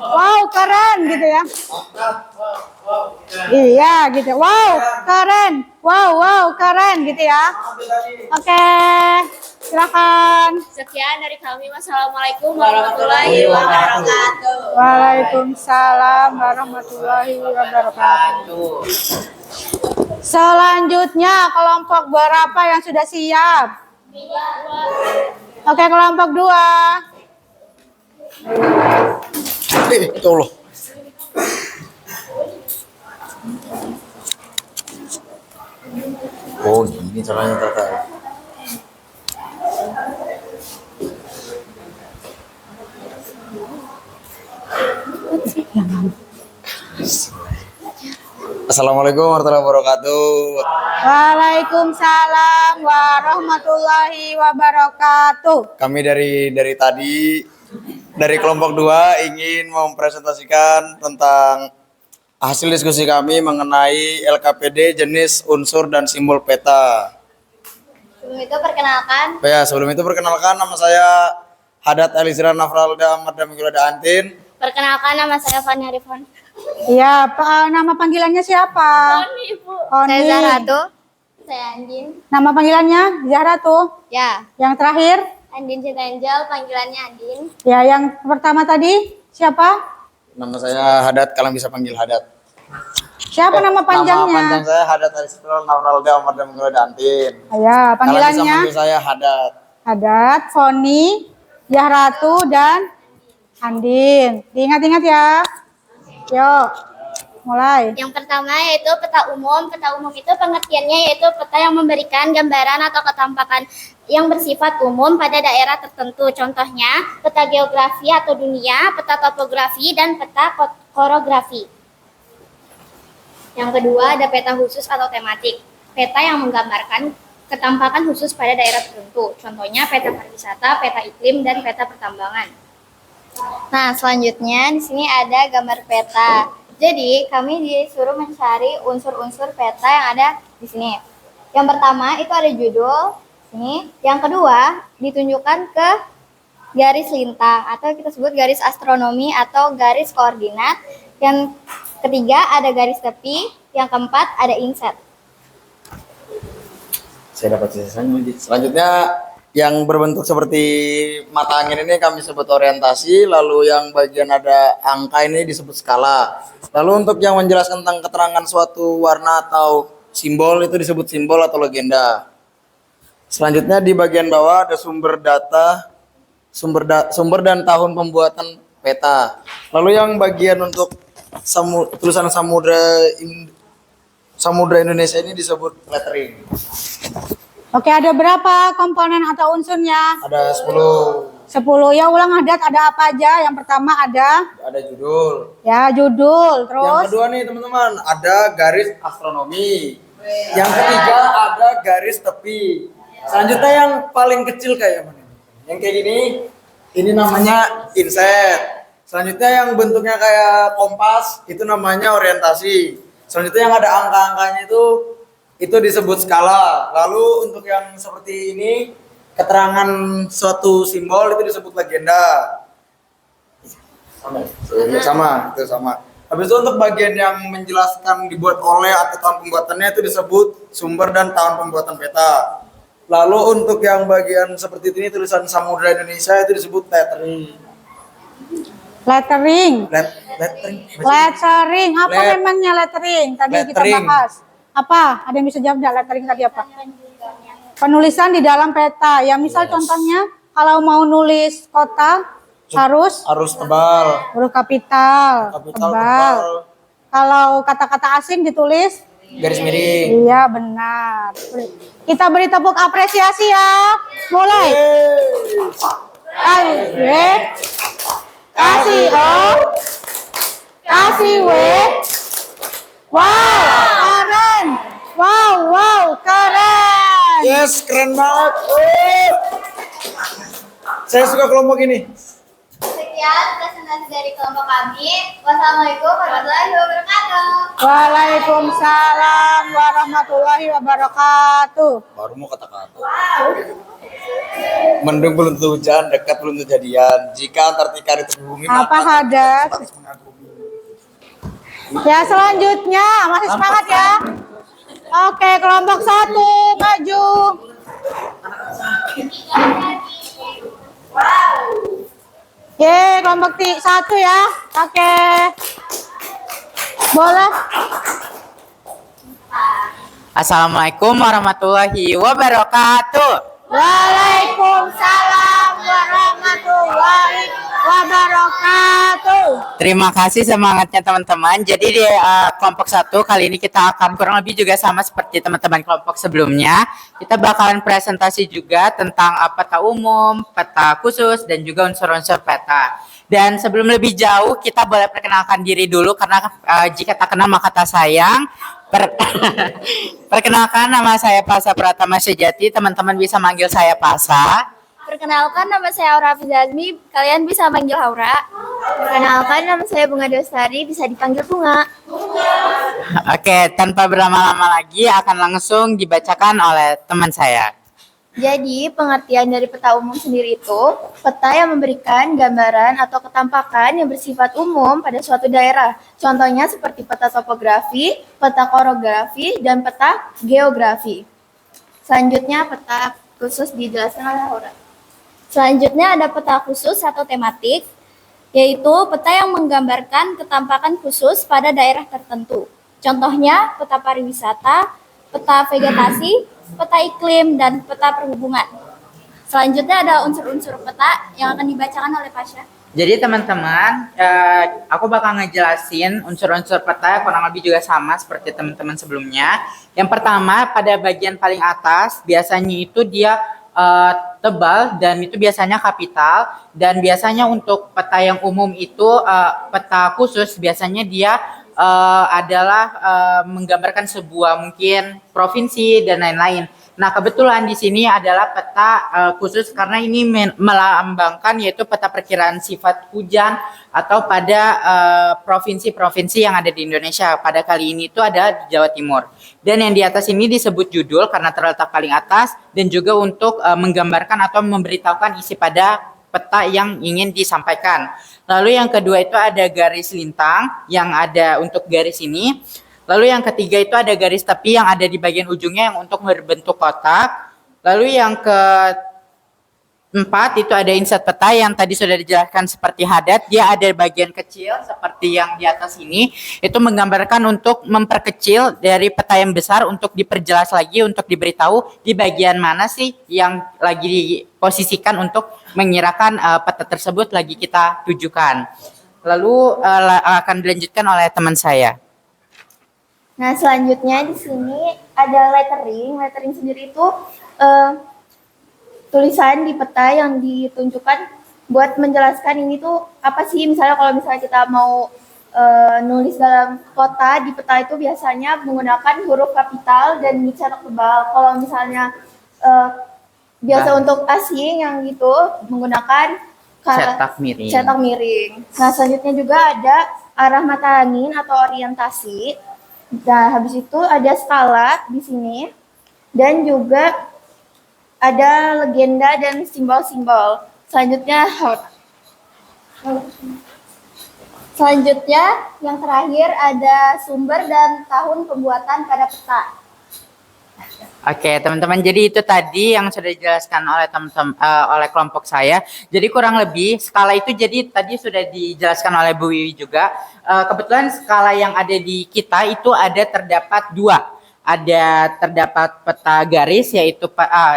Wow, keren gitu ya. Iya gitu. Wow, keren. Wow, keren gitu ya. Oke, silakan. Sekian dari kami. Wassalamualaikum warahmatullahi wabarakatuh. Waalaikumsalam warahmatullahi wabarakatuh. Selanjutnya kelompok berapa yang sudah siap? Oke, kelompok 2. Itu loh. Oh, gini caranya Tata. Assalamualaikum warahmatullahi wabarakatuh. Waalaikumsalam warahmatullahi wabarakatuh. Kami dari tadi dari kelompok 2 ingin mempresentasikan tentang hasil diskusi kami mengenai LKPD jenis unsur dan simbol peta. Sebelum itu perkenalkan, Nama saya Hadat Alizra Nafralda Ahmad Damigulada Antin. perkenalkan nama saya Fani Arifan. Iya, nama panggilannya siapa? Ibu. Oni. Saya Zahratu. Saya Andin. Nama panggilannya Zahratu. Ya, Yang terakhir? Andin Cinta Angel, panggilannya Andin. Ya, yang pertama tadi siapa? Nama saya Hadat, kalian bisa panggil Hadat. Siapa nama panjangnya? Nama panjang saya Hadat Alizra Nafralda Ahmad Damigulada Antin. Ya, Kalian bisa panggilannya panggil saya Hadat. Hadat, Foni, Zahratu, dan Andin. Diingat-ingat ya. Yuk. mulai. Yang pertama yaitu peta umum. Peta umum itu pengertiannya yaitu peta yang memberikan gambaran atau ketampakan yang bersifat umum pada daerah tertentu. Contohnya, peta geografi atau dunia, peta topografi, dan peta korografi. Yang kedua ada peta khusus atau tematik. Peta yang menggambarkan ketampakan khusus pada daerah tertentu. Contohnya peta pariwisata, peta iklim, dan peta pertambangan. Nah, selanjutnya di sini ada gambar peta. Jadi, kami disuruh mencari unsur-unsur peta yang ada di sini. Yang pertama itu ada judul ini. Yang kedua ditunjukkan ke garis lintang atau kita sebut garis astronomi atau garis koordinat. Yang ketiga ada garis tepi. Yang keempat ada inset. Saya dapat selanjutnya yang berbentuk seperti mata angin ini kami sebut orientasi, lalu yang bagian ada angka ini disebut skala. Lalu untuk yang menjelaskan tentang keterangan suatu warna atau simbol itu disebut simbol atau legenda. Selanjutnya di bagian bawah ada sumber data, sumber dan tahun pembuatan peta. Lalu yang bagian untuk tulisan Samudra Indonesia ini disebut lettering. Oke, ada berapa komponen atau unsurnya? Ada 10. 10. Ya, ulang Haddad, ada apa aja? Yang pertama ada Judul. ya judul, terus Yang kedua nih teman-teman, ada garis astronomi. Yang ketiga ada garis tepi. Selanjutnya yang paling kecil kayak mana? Yang kayak gini, ini namanya inset. Selanjutnya yang bentuknya kayak kompas, itu namanya orientasi. Selanjutnya yang ada angka-angkanya itu disebut skala. Lalu untuk yang seperti ini, keterangan suatu simbol itu disebut legenda. Sama. Habis itu untuk bagian yang menjelaskan dibuat oleh atau tahun pembuatannya itu disebut sumber dan tahun pembuatan peta. Lalu untuk yang bagian seperti ini tulisan Samudra Indonesia itu disebut lettering. lettering. Lettering. Lettering, apa memangnya lettering? Tadi kita Lettering. bahas. Apa? Ada yang bisa jawab enggak lettering tadi apa? Penulisan di dalam peta. Ya, misal contohnya kalau mau nulis kota harus tebal. huruf kapital, tebal. Kalau kata-kata asing ditulis Garis miring. iya, benar. Kita beri tepuk apresiasi ya. Mulai. Kasih O, kasih W. Wow, keren. Wow, keren. Yes, keren banget. Saya suka kelompok ini. Sekian presentasi dari kelompok kami. Wassalamualaikum warahmatullahi wabarakatuh. Waalaikumsalam warahmatullahi wabarakatuh. Baru mau kata-kata. Mendung belum tentu hujan, dekat belum tentu jadian. Jika Antartika itu bumi, Apa Haddad? Ya, selanjutnya masih semangat ya. Oke, kelompok 1 maju. Kelompok 1 ya. Oke. Boleh. Assalamualaikum warahmatullahi wabarakatuh. Waalaikumsalam warahmatullahi wabarakatuh. Terima kasih semangatnya teman-teman. Jadi di kelompok 1 kali ini kita akan kurang lebih juga sama seperti teman-teman kelompok sebelumnya. Kita bakalan presentasi juga tentang peta umum, peta khusus, dan juga unsur-unsur peta. Dan sebelum lebih jauh, kita boleh perkenalkan diri dulu karena jika tak kenal maka tak sayang. Perkenalkan, nama saya Pasa Pratama Sejati. Teman-teman bisa manggil saya Pasa. Perkenalkan, nama saya Aura Fizazmi. Kalian bisa manggil Aura. Perkenalkan, nama saya Bunga Dostari. Bisa dipanggil Bunga. Oke, tanpa berlama-lama lagi akan langsung dibacakan oleh teman saya. Jadi, pengertian dari peta umum sendiri itu, peta yang memberikan gambaran atau ketampakan yang bersifat umum pada suatu daerah. Contohnya seperti peta topografi, peta korografi, dan peta geografi. Selanjutnya, peta khusus dijelaskan oleh Aura. Selanjutnya ada peta khusus atau tematik, yaitu peta yang menggambarkan ketampakan khusus pada daerah tertentu. Contohnya, peta pariwisata, peta vegetasi, peta iklim, dan peta perhubungan. Selanjutnya ada unsur-unsur peta yang akan dibacakan oleh Pasha. Jadi teman-teman, aku bakal ngejelasin unsur-unsur peta kurang lebih juga sama seperti teman-teman sebelumnya. Yang pertama, pada bagian paling atas biasanya itu dia tebal dan itu biasanya kapital, dan biasanya untuk peta yang umum itu peta khusus biasanya dia adalah menggambarkan sebuah mungkin provinsi dan lain-lain. Nah, kebetulan di sini adalah peta khusus karena ini melambangkan yaitu peta perkiraan sifat hujan atau pada provinsi-provinsi yang ada di Indonesia. Pada kali ini itu ada di Jawa Timur. Dan yang di atas ini disebut judul karena terletak paling atas dan juga untuk menggambarkan atau memberitahukan isi pada peta yang ingin disampaikan. Lalu yang kedua itu ada garis lintang yang ada untuk garis ini. Lalu yang ketiga itu ada garis tepi yang ada di bagian ujungnya yang untuk berbentuk kotak. Lalu yang keempat itu ada insert peta yang tadi sudah dijelaskan seperti hadat. Dia ada bagian kecil seperti yang di atas ini. Itu menggambarkan untuk memperkecil dari peta yang besar untuk diperjelas lagi, untuk diberitahu di bagian mana sih yang lagi diposisikan untuk mengirakan peta tersebut lagi kita tujukan. Lalu akan dilanjutkan oleh teman saya. Nah, selanjutnya di sini ada lettering. Lettering sendiri itu tulisan di peta yang ditunjukkan buat menjelaskan ini tuh apa sih. Misalnya kalau misalnya kita mau nulis dalam kota di peta itu biasanya menggunakan huruf kapital dan dicetak tebal. Kalau misalnya biasa untuk asing yang gitu menggunakan Cetak miring. cetak miring. Nah, selanjutnya juga ada arah mata angin atau orientasi. Nah, habis itu ada skala di sini dan juga ada legenda dan simbol-simbol. Selanjutnya yang terakhir ada sumber dan tahun pembuatan pada peta. Oke, teman-teman. Jadi itu tadi yang sudah dijelaskan oleh teman-teman oleh kelompok saya. Jadi kurang lebih skala itu jadi tadi sudah dijelaskan oleh Bu Wiwi juga. Kebetulan skala yang ada di kita itu ada terdapat dua. Terdapat peta garis yaitu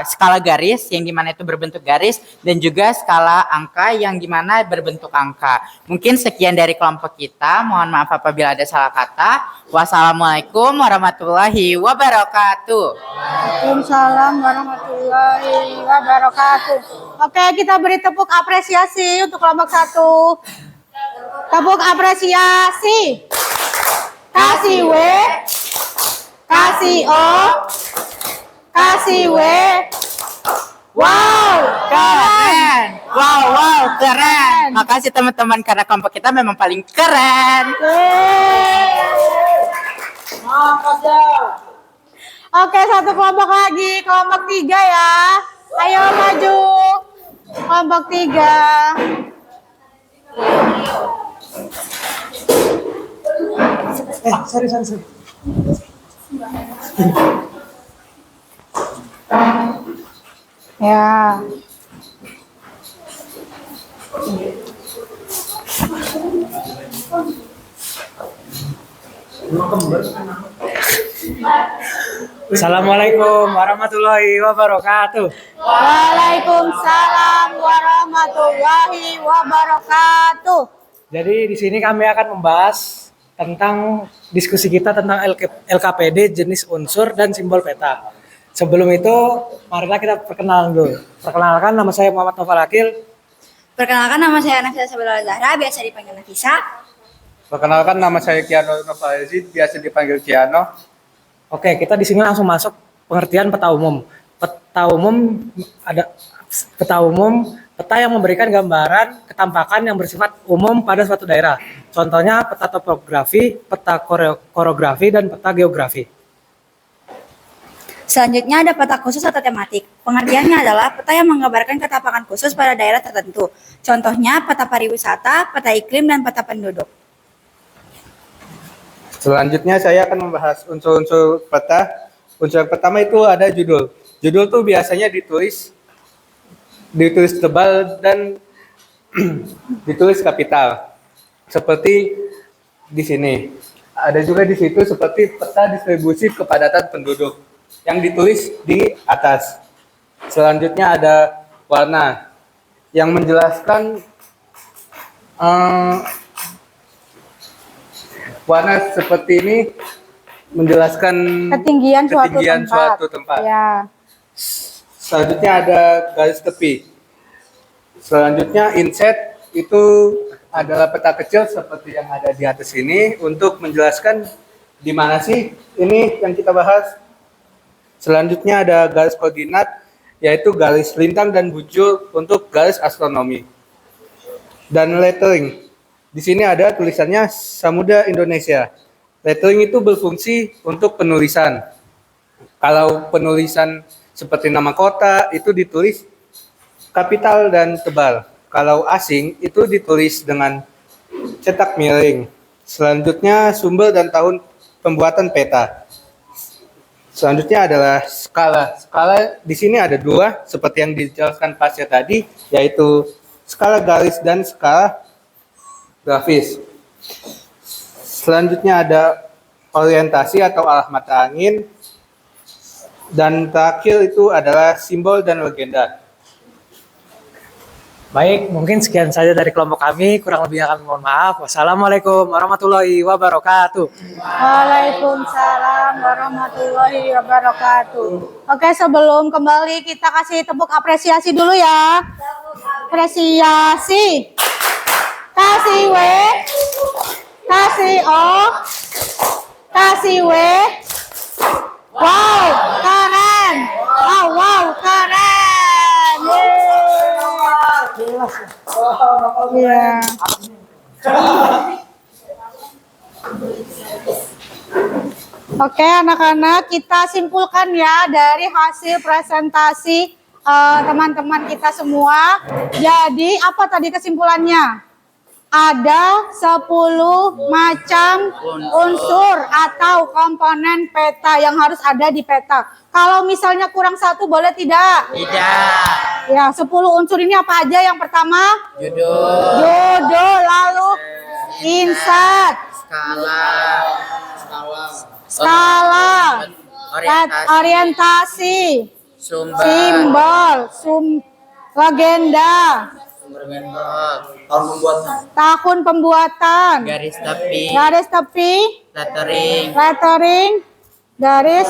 skala garis yang dimana itu berbentuk garis dan juga skala angka yang dimana berbentuk angka. Mungkin sekian dari kelompok kita. Mohon maaf apabila ada salah kata. Wassalamualaikum warahmatullahi wabarakatuh. Waalaikumsalam warahmatullahi wabarakatuh. Oke, kita beri tepuk apresiasi untuk kelompok 1. Tepuk apresiasi. Kasih W. Kasih O, kasih W. Wow, Keren. Wow, keren. Makasih teman-teman karena kelompok kita memang paling keren. Oke, satu kelompok lagi, kelompok 3 ya. Ayo maju, kelompok 3. Sorry. Ya. Assalamualaikum warahmatullahi wabarakatuh. Waalaikumsalam warahmatullahi wabarakatuh. Jadi di sini kami akan membahas tentang diskusi kita tentang LKPD, jenis unsur dan simbol peta. Sebelum itu, marilah kita perkenalan dulu. Perkenalkan, nama saya Muhammad Noval Akil. Perkenalkan, nama saya Nafisa Sabila Zahra, biasa dipanggil Nafisa. Perkenalkan, nama saya Kiano Novalezid, biasa dipanggil Kiano. Oke, kita di sini langsung masuk pengertian peta umum. Peta umum peta yang memberikan gambaran ketampakan yang bersifat umum pada suatu daerah. Contohnya peta topografi, peta korografi, dan peta geografi. Selanjutnya ada peta khusus atau tematik. Pengertiannya adalah peta yang menggambarkan ketampakan khusus pada daerah tertentu. Contohnya peta pariwisata, peta iklim, dan peta penduduk. Selanjutnya saya akan membahas unsur-unsur peta. Unsur pertama itu ada judul. Judul tuh biasanya ditulis tebal dan ditulis kapital. Seperti di sini. Ada juga di situ seperti peta distribusi kepadatan penduduk yang ditulis di atas. Selanjutnya ada warna yang menjelaskan Eh, warna seperti ini menjelaskan Ketinggian ketinggian suatu suatu tempat. Ya. Selanjutnya ada garis tepi. Selanjutnya inset itu adalah peta kecil seperti yang ada di atas ini untuk menjelaskan di mana sih ini yang kita bahas. Selanjutnya ada garis koordinat yaitu garis lintang dan bujur untuk garis astronomi. Dan lettering. Di sini ada tulisannya Samudra Indonesia. Lettering itu berfungsi untuk penulisan. Kalau penulisan seperti nama kota itu ditulis kapital dan tebal. Kalau asing itu ditulis dengan cetak miring. Selanjutnya sumber dan tahun pembuatan peta. Selanjutnya adalah skala. Skala di sini ada dua seperti yang dijelaskan Pasya tadi, yaitu skala garis dan skala grafis. Selanjutnya ada orientasi atau arah mata angin. Dan terakhir itu adalah simbol dan legenda. Baik, mungkin sekian saja dari kelompok kami. Kurang lebihnya kami mohon maaf. Wassalamualaikum warahmatullahi wabarakatuh. Waalaikumsalam warahmatullahi wabarakatuh. Oke, sebelum kembali kita kasih tepuk apresiasi dulu ya. Apresiasi. Kasih W. Kasih O. Kasih W. Wow, keren. Oh, wow, keren. Iya. Oke, anak-anak, kita simpulkan ya dari hasil presentasi teman-teman kita semua. Jadi, apa tadi kesimpulannya? Ada 10 macam unsur atau komponen peta yang harus ada di peta. Kalau misalnya kurang satu, boleh tidak? Tidak. Ya, 10 unsur ini apa aja? Yang pertama, judul, lalu insert, skala, orientasi, simbol, legenda, tahun pembuatan, garis tepi, lettering, garis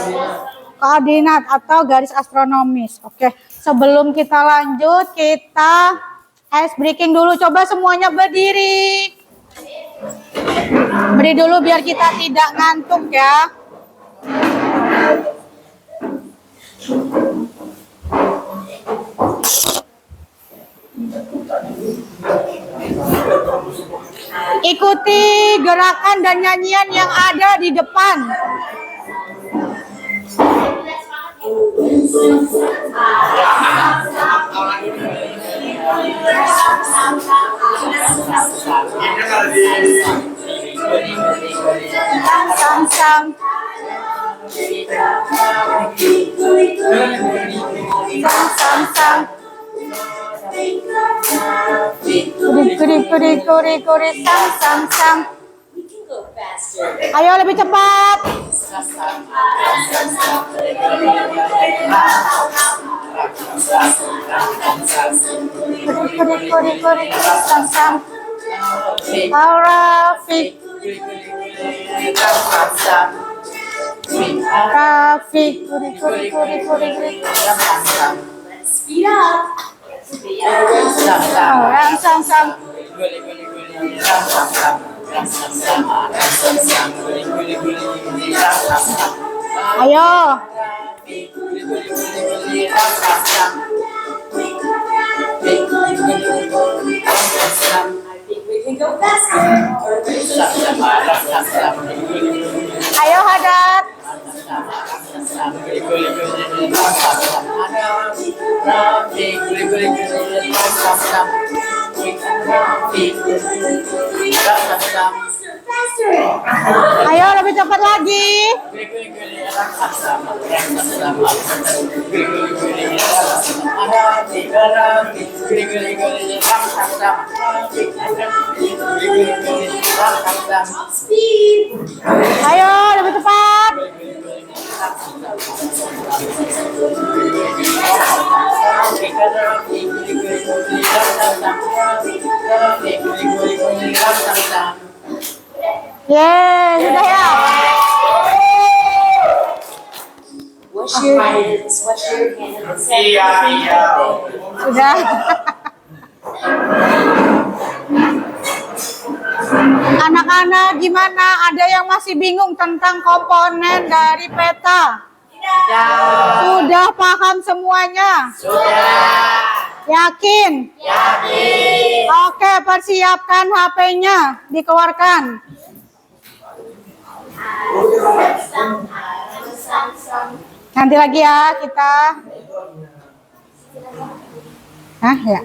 koordinat atau garis astronomis. Oke, sebelum kita lanjut, kita ice breaking dulu. Coba semuanya berdiri. Beri dulu biar kita tidak ngantuk ya. Ikuti gerakan dan nyanyian yang ada di depan. Sam. Kuri, sam. Ayo lebih cepat. Kuri, sam. Rafiq. Kuri. Speed up. Sam. Ayo. Ayo Hadat. Ayo lebih cepat lagi. Ayo lebih cepat. Wash your hands. Wash your hands. Sudah. Anak-anak gimana? Ada yang masih bingung tentang komponen dari peta? Sudah paham semuanya? Yakin? Oke, persiapkan HP-nya, dikeluarkan. Nanti lagi ya kita. Hah, ya.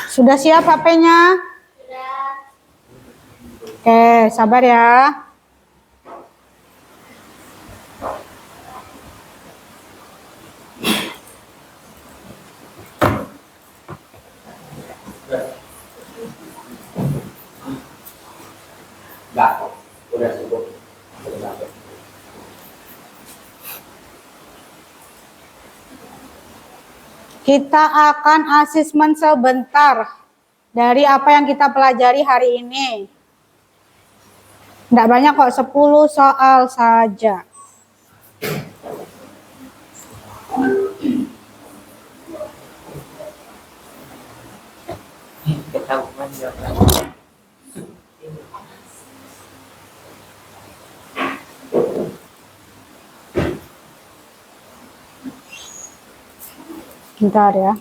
Sudah siap HP-nya? Oke, sabar ya. Enggak, udah cukup. Kita akan asesmen sebentar dari apa yang kita pelajari hari ini. Tidak banyak kok, 10 soal saja. Bentar ya.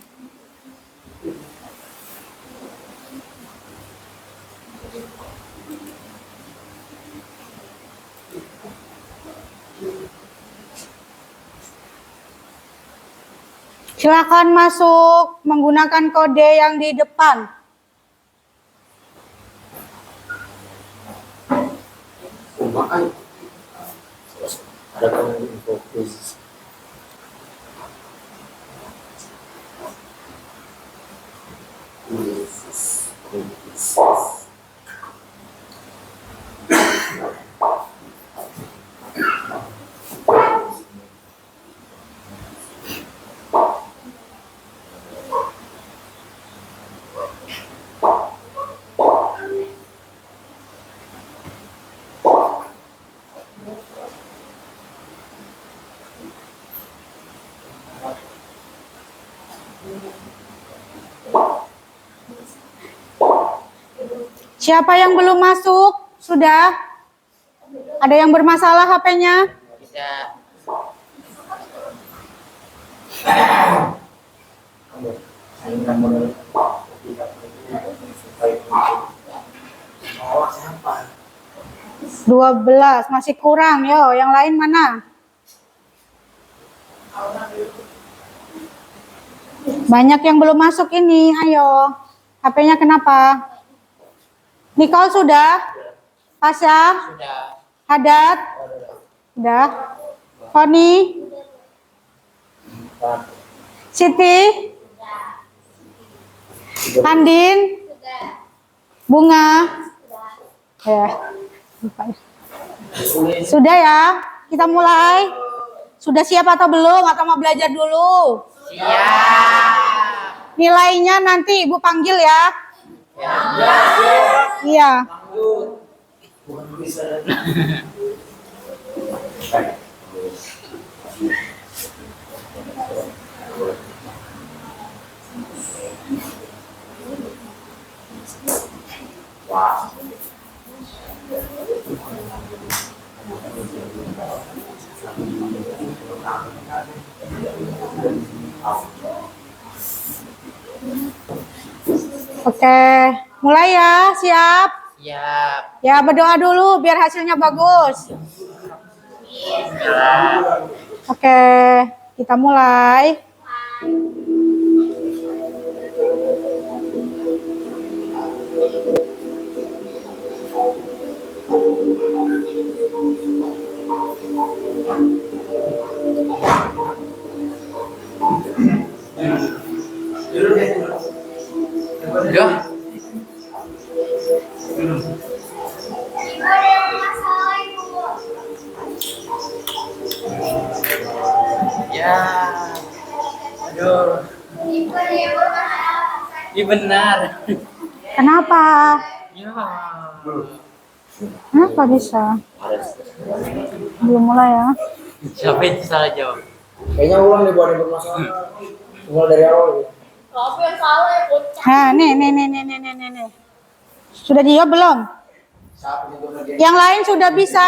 Silakan masuk menggunakan kode yang di depan. Siapa yang belum masuk? Sudah? Ada yang bermasalah HP-nya? Bisa. Dua 12, masih kurang. Yo, yang lain mana? Banyak yang belum masuk ini. Ayo. HP-nya kenapa? Nicole sudah? Pasha? Sudah. Hadat? Sudah. Foni? Siti? Andin? Bunga? Ya. Sudah ya? Kita mulai? Sudah siap atau belum? Atau mau belajar dulu? Siap. Nilainya nanti Ibu panggil ya. Iya. Oke, mulai ya, siap? Siap. Ya, berdoa dulu biar hasilnya bagus. Oke, kita mulai. Udah. Ya. Aduh. Ini benar. Kenapa? Kenapa bisa? Belum mulai ya. Siapa yang salah jawab? Kayaknya ulang nih buat yang bermasalah. Mulai dari awal gitu. Nah, nih. Sudah dijawab belum? Yang lain sudah bisa?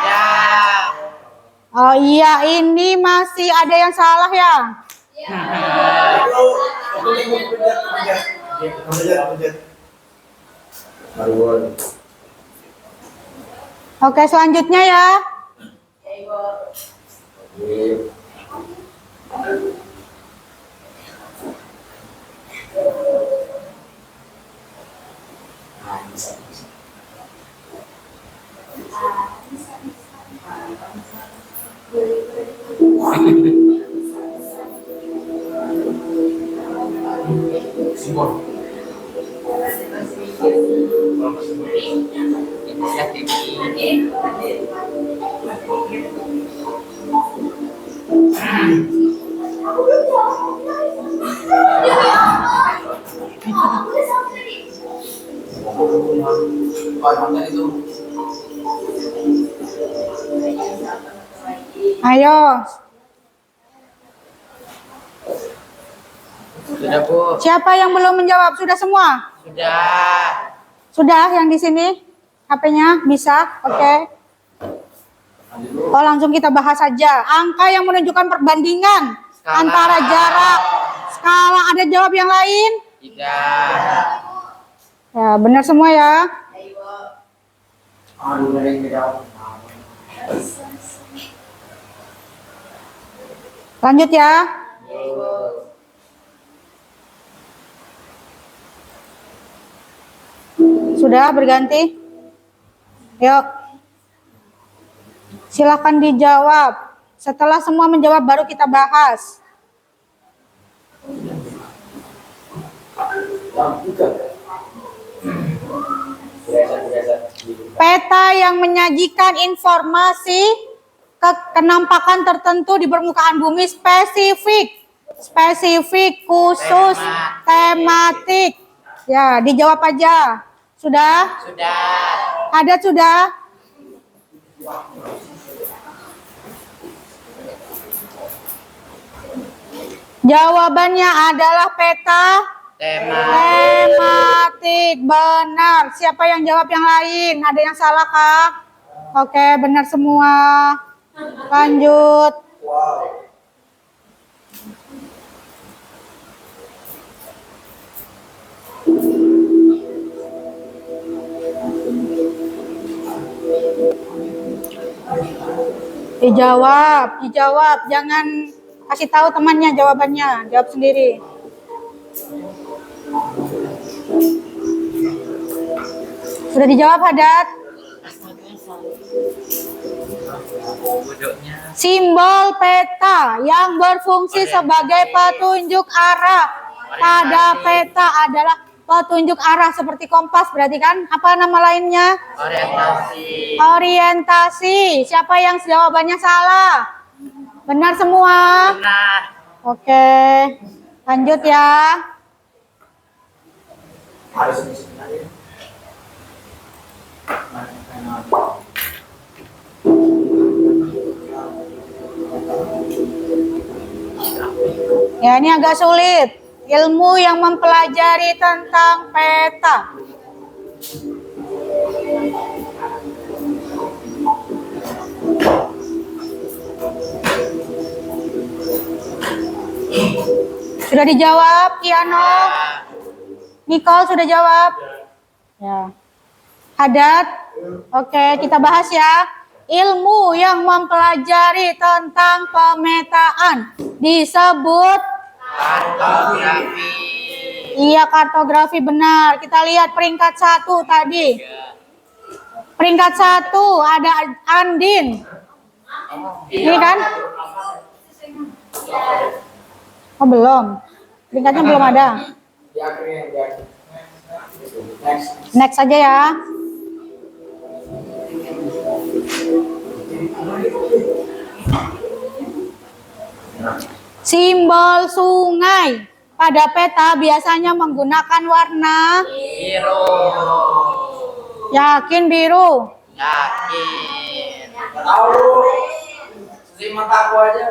Ya. Oh iya, ini masih ada yang salah ya? Oke, selanjutnya ya. Ayo, Sudah, Bu. siapa yang belum menjawab? Sudah semua? Sudah. Sudah yang di sini? HP-nya bisa? Oke. Oh, langsung kita bahas saja. Angka yang menunjukkan perbandingan antara jarak, skala. Ada jawab yang lain? Tidak. Ya, benar semua ya. Lanjut ya. Sudah berganti? Yuk. Silakan dijawab. Setelah semua menjawab baru kita bahas. Peta yang menyajikan informasi kenampakan tertentu di permukaan bumi spesifik, khusus, tematik. Ya, dijawab aja. Sudah? Sudah. Ada sudah? Jawabannya adalah peta tematik. Benar. Siapa yang jawab yang lain? Ada yang salah kah? Oke, benar semua. Lanjut. Dijawab. Jangan kasih tahu temannya jawabannya. Jawab sendiri. Sudah dijawab, Hadat? Simbol peta yang berfungsi sebagai petunjuk arah pada peta adalah petunjuk arah seperti kompas, berarti kan? Apa nama lainnya? Orientasi. Siapa yang jawabannya salah? Benar semua? Benar. Oke. Lanjut ya. Ya, ini agak sulit. Ilmu yang mempelajari tentang peta. Sudah dijawab, Kiano? Nicole sudah jawab? Ya. Hadat? Oke, kita bahas ya. Ilmu yang mempelajari tentang pemetaan disebut kartografi. Iya, kartografi benar. Kita lihat peringkat 1 tadi. Peringkat 1 ada Andin. Ini kan? Oh, belum. Peringkatnya belum ada. Next saja ya. Simbol sungai pada peta biasanya menggunakan warna Biru. yakin biru. Yakin. Tahu. Terima aku aja.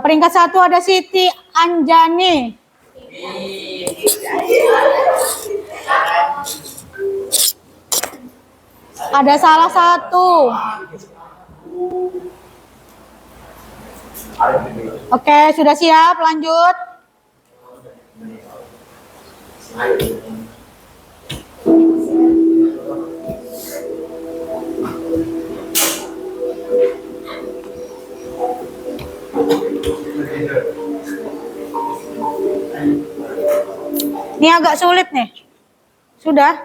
Peringkat 1 ada Siti Anjani. Ada salah satu. Oke, sudah siap, lanjut. Ini agak sulit nih. Sudah?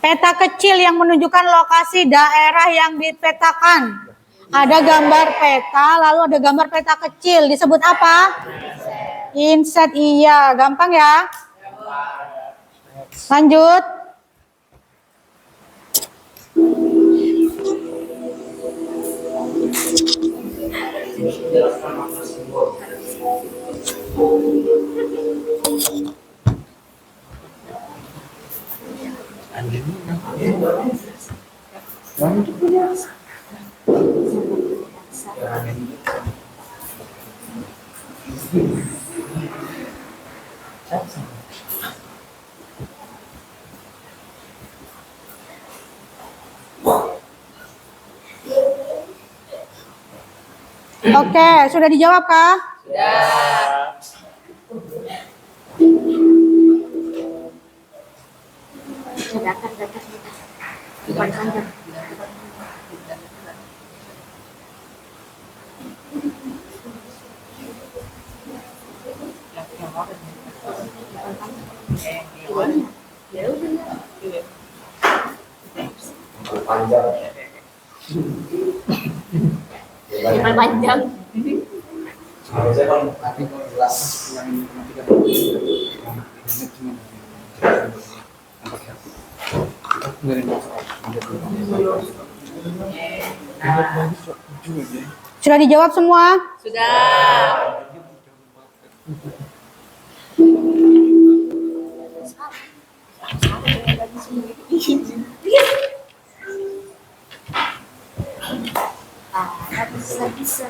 Peta kecil yang menunjukkan lokasi daerah yang dipetakan. Ada gambar peta, lalu ada gambar peta kecil. Disebut apa? Inset. Iya, gampang ya. Lanjut. Oke, sudah dijawab kah? Panjang. Sudah dijawab semua? Sudah. Bisa.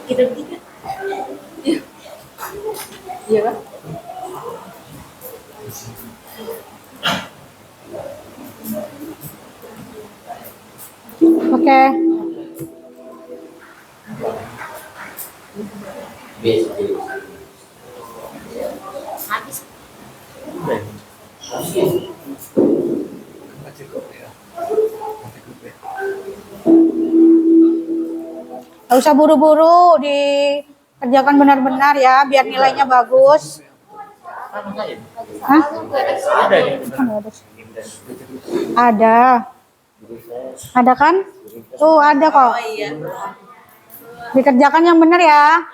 Kita bertiga. Iya kan? Oke. Habis. Gak usah buru-buru, dikerjakan benar-benar ya, biar nilainya bagus. Hah? Ada. Ada kan? Tuh ada kok. Dikerjakan yang benar ya.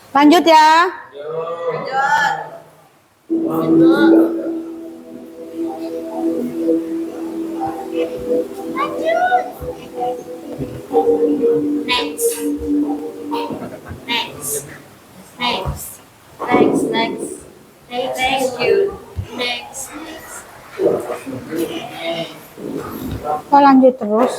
Lanjut ya. Next. Hey, thank you. Next. Oh, lanjut terus.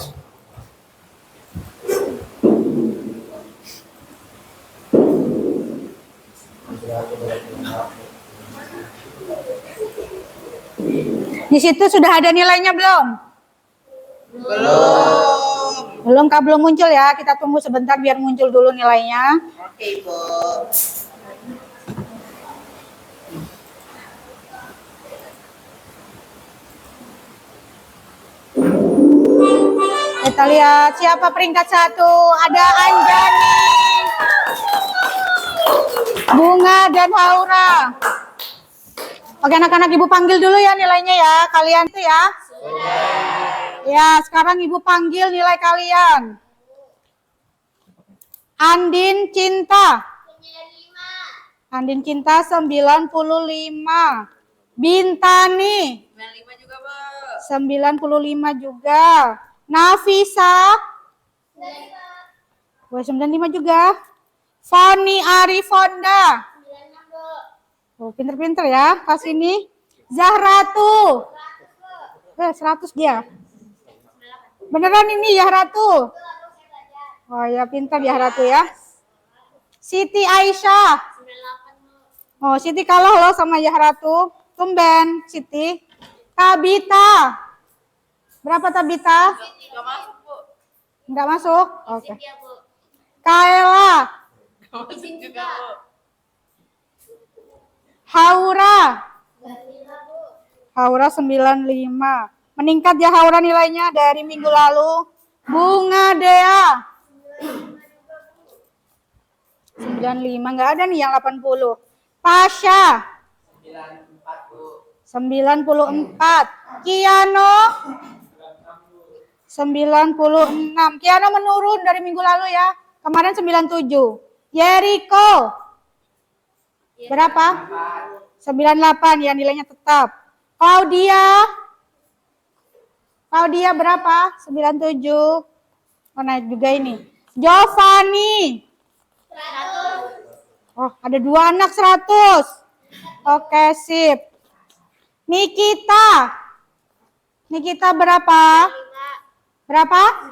Di situ sudah ada nilainya belum? Belum kah? Belum muncul ya. Kita tunggu sebentar biar muncul dulu nilainya. Oke, Bu. Peta lihat siapa peringkat 1. Ada Anjani, Bunga, dan Haura. Oke anak-anak, Ibu panggil dulu ya nilainya ya. Kalian tuh ya. Ya, sekarang Ibu panggil nilai kalian. Andin Cinta. Andin Cinta 95. Bintani 95 juga. Nafisa 95 juga. Fani Arifonda. Oh, pinter-pinter ya pas ini. Zahratu 100 dia. Beneran ini Zahratu. Oh ya, pintar Zahratu ya. Siti Aisyah. Oh, Siti kalah loh sama Zahratu. Tumben Siti. Tabita. Berapa Tabita? Nggak masuk, Bu. Enggak masuk? Oke. Kaela. Masuk juga, Bu. Haura. Haura 95. Meningkat ya Haura nilainya dari minggu lalu. Bunga Dea 95. Enggak ada nih yang 80. Pasha 94. Kiano 96. Kiano menurun dari minggu lalu ya. Kemarin 97. Yeriko berapa? 98 ya, nilainya tetap. Claudia berapa? 97. Oh, naik juga ini. Giovanni. Oh, ada 2 anak 100. Oke, sip. Nikita berapa? Berapa?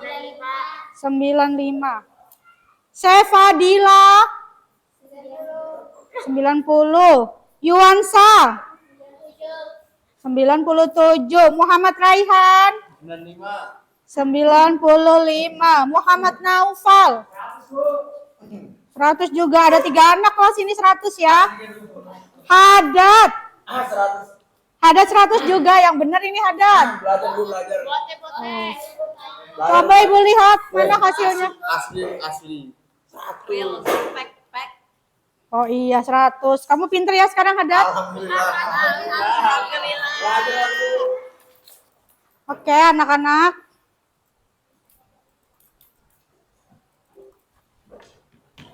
95. Sevadila 90. Yuansa 97. Muhammad Raihan 95. Muhammad Naufal 100 juga. Ada 3 anak kelas ini 100 ya. Hadat 100 juga. Yang benar ini Hadat. Coba Ibu lihat mana hasilnya. Asli. Oh iya 100. Kamu pinter ya sekarang Hadat. Oke anak-anak.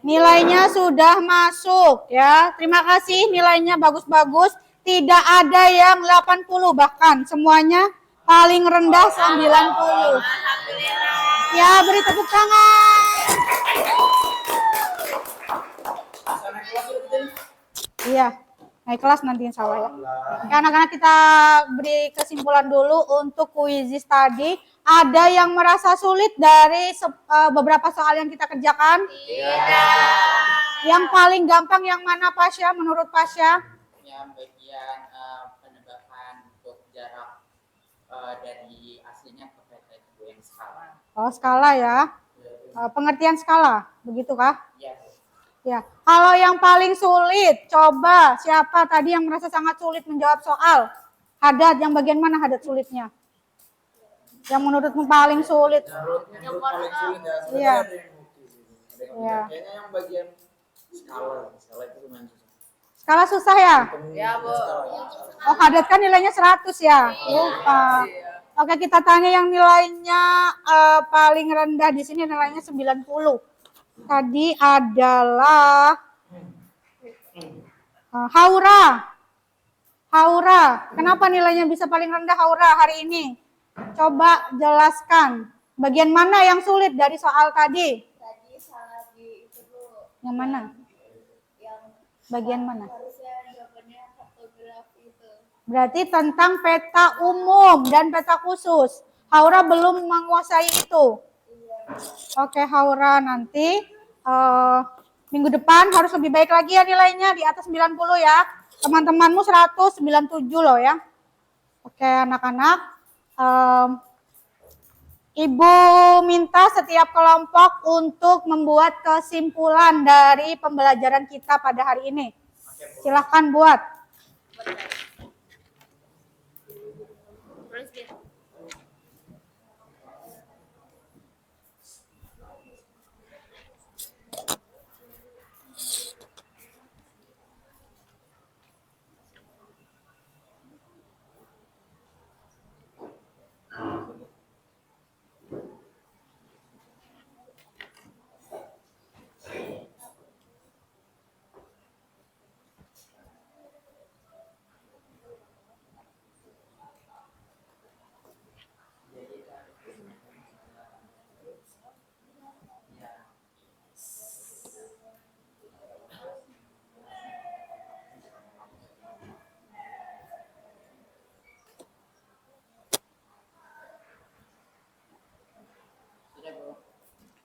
Nilainya sudah masuk ya. Terima kasih, nilainya bagus-bagus. Tidak ada yang 80 bahkan semuanya paling rendah 90. Ya, beri tepuk tangan. Iya, naik kelas nanti insya Allah ya. Oke, anak-anak kita beri kesimpulan dulu untuk kuisis tadi. Ada yang merasa sulit dari beberapa soal yang kita kerjakan? Tidak. Yang paling gampang yang mana Pasya menurut Pasya? Yang bagian penebakan untuk jarak dari aslinya ke peta itu yang skala. Oh, skala ya. Pengertian skala, begitu kah? Iya. Ya. Kalau yang paling sulit, coba siapa tadi yang merasa sangat sulit menjawab soal? Hadat, yang bagian mana Hadat sulitnya? Yang menurutmu paling sulit? Yang paling sulit ya. Iya. Iya. Kayaknya yang bagian skala itu lumayan susah. Skala susah ya? Ya, Bu. Oh, Hadat kan nilainya 100 ya? Lupa. Oke, kita tanya yang nilainya paling rendah di sini nilainya 90. Tadi adalah Haura. Kenapa nilainya bisa paling rendah Haura hari ini? Coba jelaskan. Bagian mana yang sulit dari soal tadi? Tadi salah di itu Bu. Yang mana? Yang Bagian mana? harusnya jawabannya kartografi itu. Berarti tentang peta umum dan peta khusus. Haura belum menguasai itu. Oke, Haura nanti minggu depan harus lebih baik lagi ya nilainya di atas 90 ya. Teman-temanmu 197 loh ya. Oke, anak-anak. Ibu minta setiap kelompok untuk membuat kesimpulan dari pembelajaran kita pada hari ini. Silahkan buat.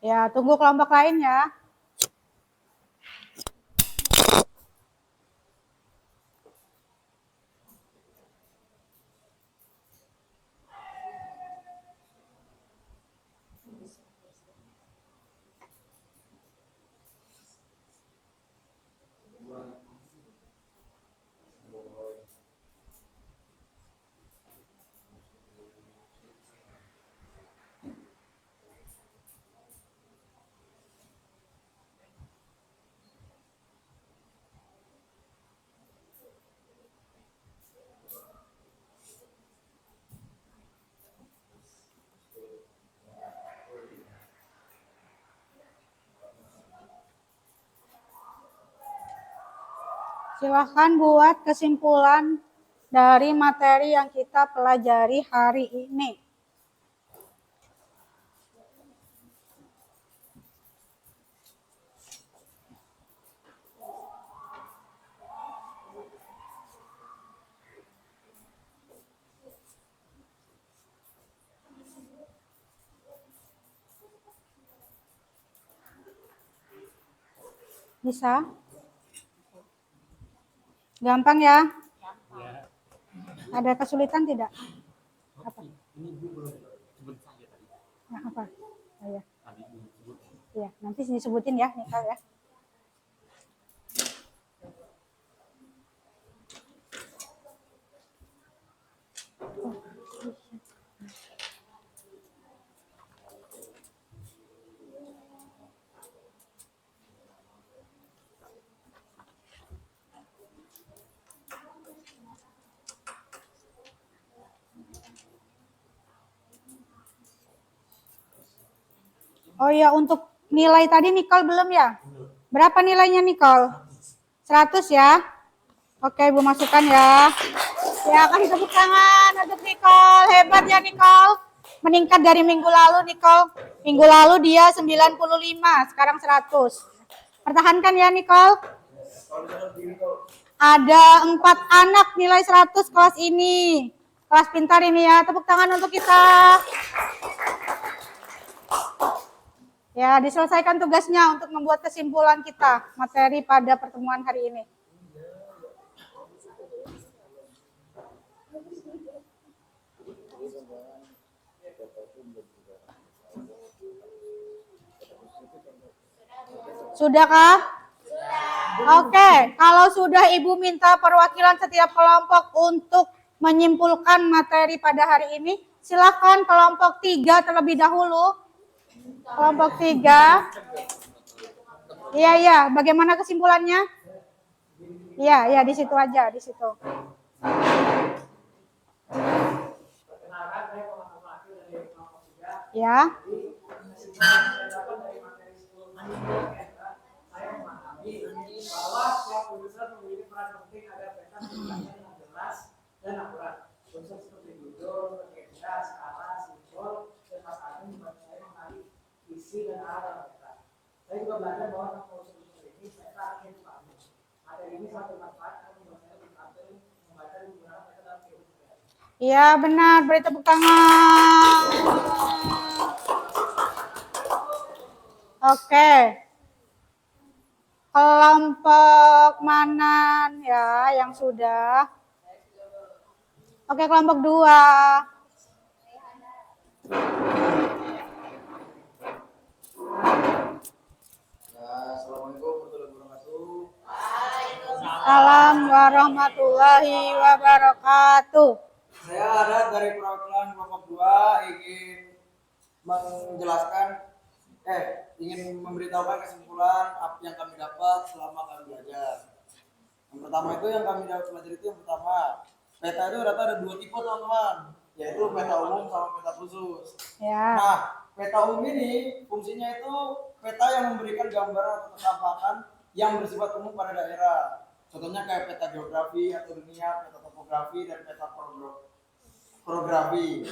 Ya, tunggu kelompok lain ya. Silahkan buat kesimpulan dari materi yang kita pelajari hari ini. Bisa? Gampang ya? Ada kesulitan tidak? Apa? Nah, apa? Oh, ya. Ya, nanti disebutin ya, Nikal ya. Oh ya, untuk nilai tadi Nicole belum ya? Berapa nilainya Nicole? 100 ya? Oke, Ibu masukkan ya. Ya, kasih tepuk tangan untuk Nicole. Hebat ya Nicole. Meningkat dari minggu lalu Nicole. Minggu lalu dia 95, sekarang 100. Pertahankan ya Nicole. Ada 4 anak nilai 100 kelas ini. Kelas pintar ini ya. Tepuk tangan untuk kita. Ya, diselesaikan tugasnya untuk membuat kesimpulan kita materi pada pertemuan hari ini. Sudahkah? Oke, kalau sudah Ibu minta perwakilan setiap kelompok untuk menyimpulkan materi pada hari ini, silakan kelompok 3 terlebih dahulu. Kelompok 3. Iya, bagaimana kesimpulannya? Iya, di situ aja, di situ. Ya. Bahwa setiap unsur memiliki peran penting agar peta digunakan dengan jelas dan akurat. Unsur seperti judul, agenda, skala, simbol, dan pasangan membantu saya mengenali isi dan arah dalam peta. Saya juga belajar bahwa tentang unsur-unsur ini peta akhirnya dipahami. Materi ini sangat bermanfaat karena membuat saya berpikir membaca dan menggunakan peta dalam kehidupan sehari-hari. Iya, benar. Beri tepuk tangan. Oke. Kelompok mana ya yang sudah? Oke, kelompok 2. Assalamualaikum warahmatullahi wabarakatuh. Saya ada dari perwakilan kelompok 2 ingin memberitahukan kesimpulan apa yang kami dapat selama kami belajar. Yang pertama itu yang kami dapat belajar itu yang pertama, peta itu rata ada 2 tipe teman-teman, yaitu peta umum sama peta khusus. Ya. Nah, peta umum ini fungsinya itu peta yang memberikan gambaran atau penampakan yang bersifat umum pada daerah. Contohnya kayak peta geografi atau dunia, peta topografi, dan peta prografi.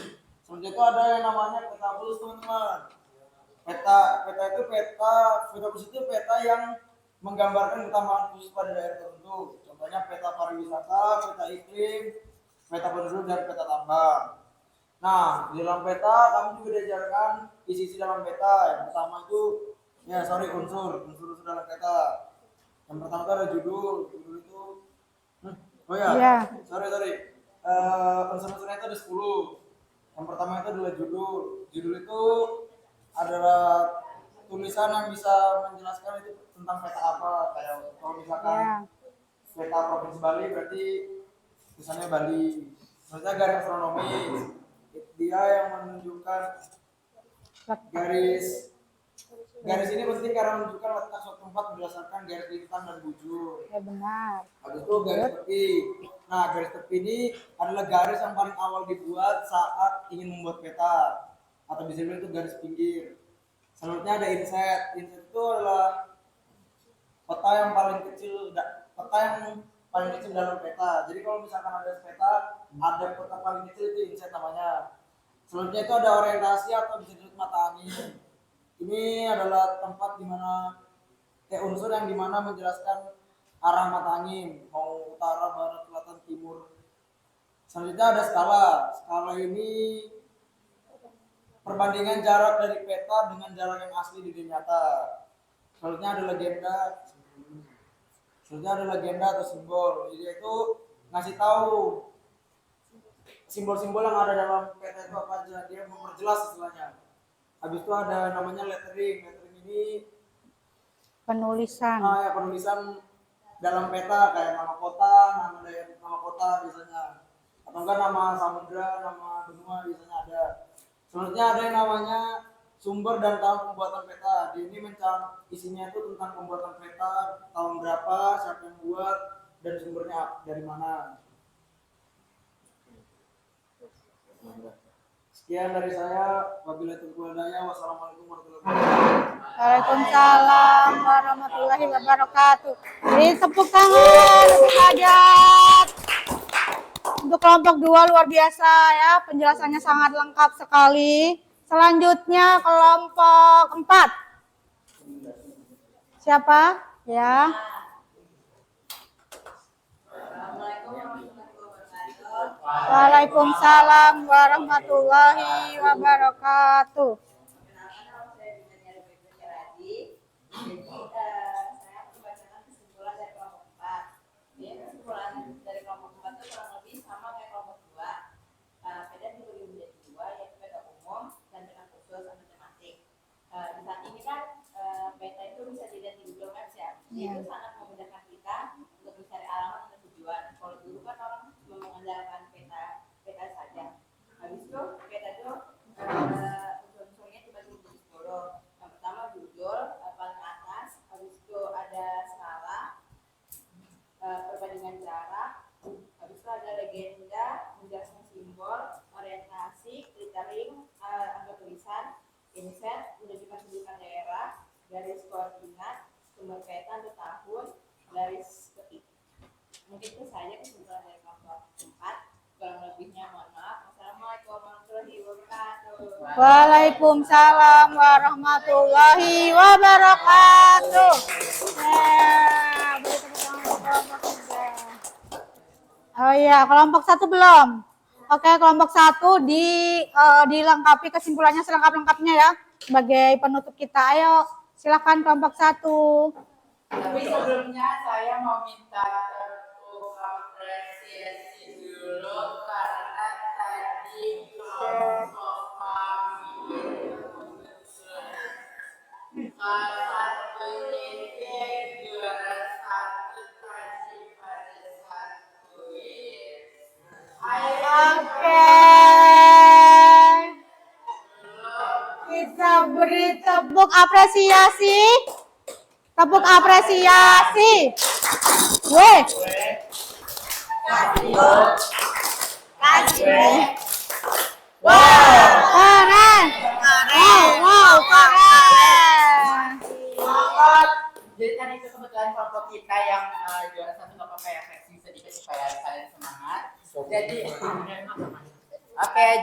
Selanjutnya itu ada yang namanya peta khusus teman-teman. Peta khusus itu peta yang menggambarkan keutamaan khusus pada daerah tertentu. Contohnya peta pariwisata, peta iklim, peta penduduk, dan peta tambang. Nah, di dalam peta kami juga diajarkan isi-isi dalam peta. Yang pertama itu, unsur dalam peta. Yang pertama itu ada judul itu, oh ya, Iya. sorry. Unsur-unsurnya itu ada 10. Yang pertama itu adalah judul. Judul itu adalah tulisan yang bisa menjelaskan itu tentang peta apa. Kayak kalau misalkan Iya. peta provinsi Bali berarti tulisannya Bali. Maksudnya garis astronomis. Dia yang menunjukkan garis ini penting karena menunjukkan letak suatu tempat berdasarkan garis lintang dan bujur. Ya benar. Habis itu garis tepi. Nah, garis tepi ini adalah garis yang paling awal dibuat saat ingin membuat peta, atau bisa dibilang itu garis pinggir. Selanjutnya ada inset. Inset itu adalah peta yang paling kecil dalam peta. Jadi kalau misalkan ada peta paling kecil itu inset namanya. Selanjutnya itu ada orientasi atau bisa disebut mata angin. Ini adalah tempat unsur yang dimana menjelaskan arah mata angin, mau utara, barat, selatan, timur. Selanjutnya ada skala. Skala ini perbandingan jarak dari peta dengan jarak yang asli di dunia nyata. Selanjutnya ada legenda atau simbol. Jadi itu ngasih tahu simbol-simbol yang ada dalam peta itu apa aja, dia memperjelas istilahnya. Habis itu ada namanya lettering. Lettering ini Penulisan. penulisan dalam peta kayak nama kota, nama kota biasanya. Atau enggak nama samudra, nama benua biasanya ada. Selanjutnya ada yang namanya sumber dan tahun pembuatan peta. Di ini isinya itu tentang pembuatan peta, tahun berapa, siapa yang buat, dan sumbernya dari mana. Sekian dari saya. Wabillahi taufiq wal hidayah. Wassalamualaikum warahmatullahi wabarakatuh. Waalaikumsalam warahmatullahi wabarakatuh. Jadi tepuk tangan untuk hajat. Untuk kelompok 2 luar biasa ya, penjelasannya sangat lengkap sekali. Selanjutnya kelompok 4. Siapa? Ya. Waalaikumsalam warahmatullahi wabarakatuh. Peta itu bisa dilihat di Google Maps ya. Itu sangat memudahkan kita untuk mencari alamat dan tujuan. Kalau dulu kan orang cuma mengandalkan peta saja. Habis itu peta itu unsur-unsurnya dibagi menjadi 10. Yang pertama judul paling atas. Habis itu ada skala, perbandingan jarak. Habis itu ada legenda, menjelaskan simbol, orientasi, lettering, angka tulisan, inset, menunjukkan pendudukan daerah, garis koordinat, sumber peta untuk tahun, garis ketik. Mungkin itu saja kesimpulan dari kelompok 4. Kurang lebihnya mohon maaf. Wassalamualaikum warahmatullahi wabarakatuh. Waalaikumsalam warahmatullahi wabarakatuh. Beri tepuk tangan untuk kelompok 3. Oh iya, kelompok 1 belum. Oke, kelompok 1 dilengkapi kesimpulannya selengkap-lengkapnya ya sebagai penutup kita. Ayo, silakan kelompok 1. Tapi sebelumnya saya mau minta untuk apresiasi dulu karena tadi kelompok kami satu titik juara 1 tadi pada 1 kuis. Oke. Kita beri tepuk apresiasi. Tepuk apresiasi. Weh. Wow, keren. Wow, keren. Jadi kan itu kebetulan kelompok kita yang juara 1 nggak apa-apa ya, versi sedikit supaya kalian semangat. Jadi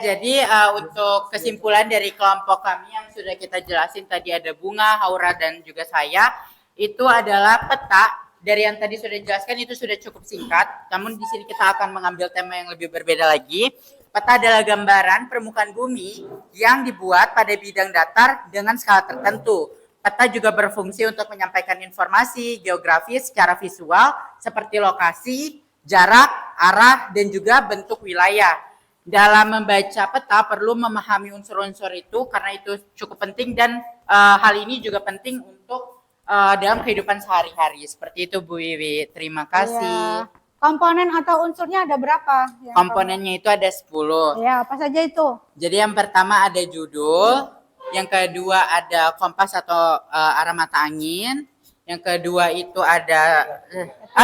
jadi untuk kesimpulan dari kelompok kami yang sudah kita jelasin tadi ada Bunga, Haura dan juga saya, itu adalah peta. Dari yang tadi sudah dijelaskan itu sudah cukup singkat. Namun di sini kita akan mengambil tema yang lebih berbeda lagi. Peta adalah gambaran permukaan bumi yang dibuat pada bidang datar dengan skala tertentu. Peta juga berfungsi untuk menyampaikan informasi geografis secara visual seperti lokasi, jarak, arah, dan juga bentuk wilayah. Dalam membaca peta perlu memahami unsur-unsur itu karena itu cukup penting dan hal ini juga penting untuk dalam kehidupan sehari-hari. Seperti itu Bu Wiwi. Terima kasih. Ya. Komponen atau unsurnya ada berapa? Komponennya itu ada 10. Ya, apa saja itu? Jadi yang pertama ada judul, yang kedua ada kompas atau arah mata angin, yang kedua itu ada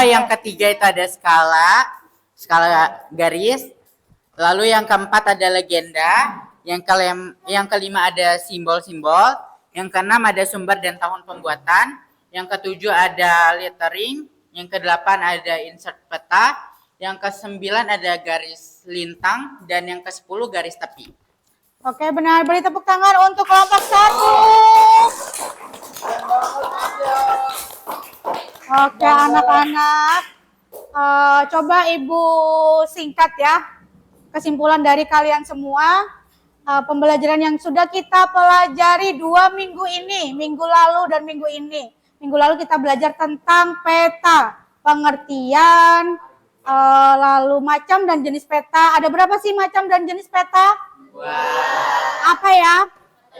yang ketiga itu ada skala garis, lalu yang keempat ada legenda, yang kelima ada simbol-simbol, yang keenam ada sumber dan tahun pembuatan, yang ketujuh ada lettering, yang kedelapan ada insert peta, yang kesembilan ada garis lintang, dan yang kesepuluh garis tepi. Oke, benar. Beri tepuk tangan untuk kelompok 1. Oke, anak-anak. Coba Ibu singkat ya. Kesimpulan dari kalian semua. Pembelajaran yang sudah kita pelajari 2 minggu ini. Minggu lalu dan minggu ini. Minggu lalu kita belajar tentang peta, pengertian, lalu macam dan jenis peta. Ada berapa sih macam dan jenis peta? Apa ya?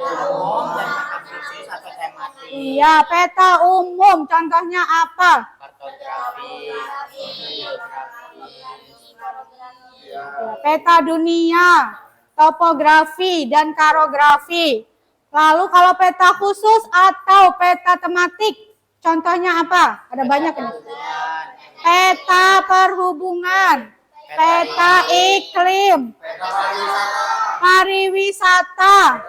Umum dan peta khusus atau tematik. Iya, peta umum. Contohnya apa? Kartografi, Peta dunia, topografi, dan karografi. Lalu kalau peta khusus atau peta tematik, contohnya apa? Ada banyak ini. Peta perhubungan, peta iklim, pariwisata,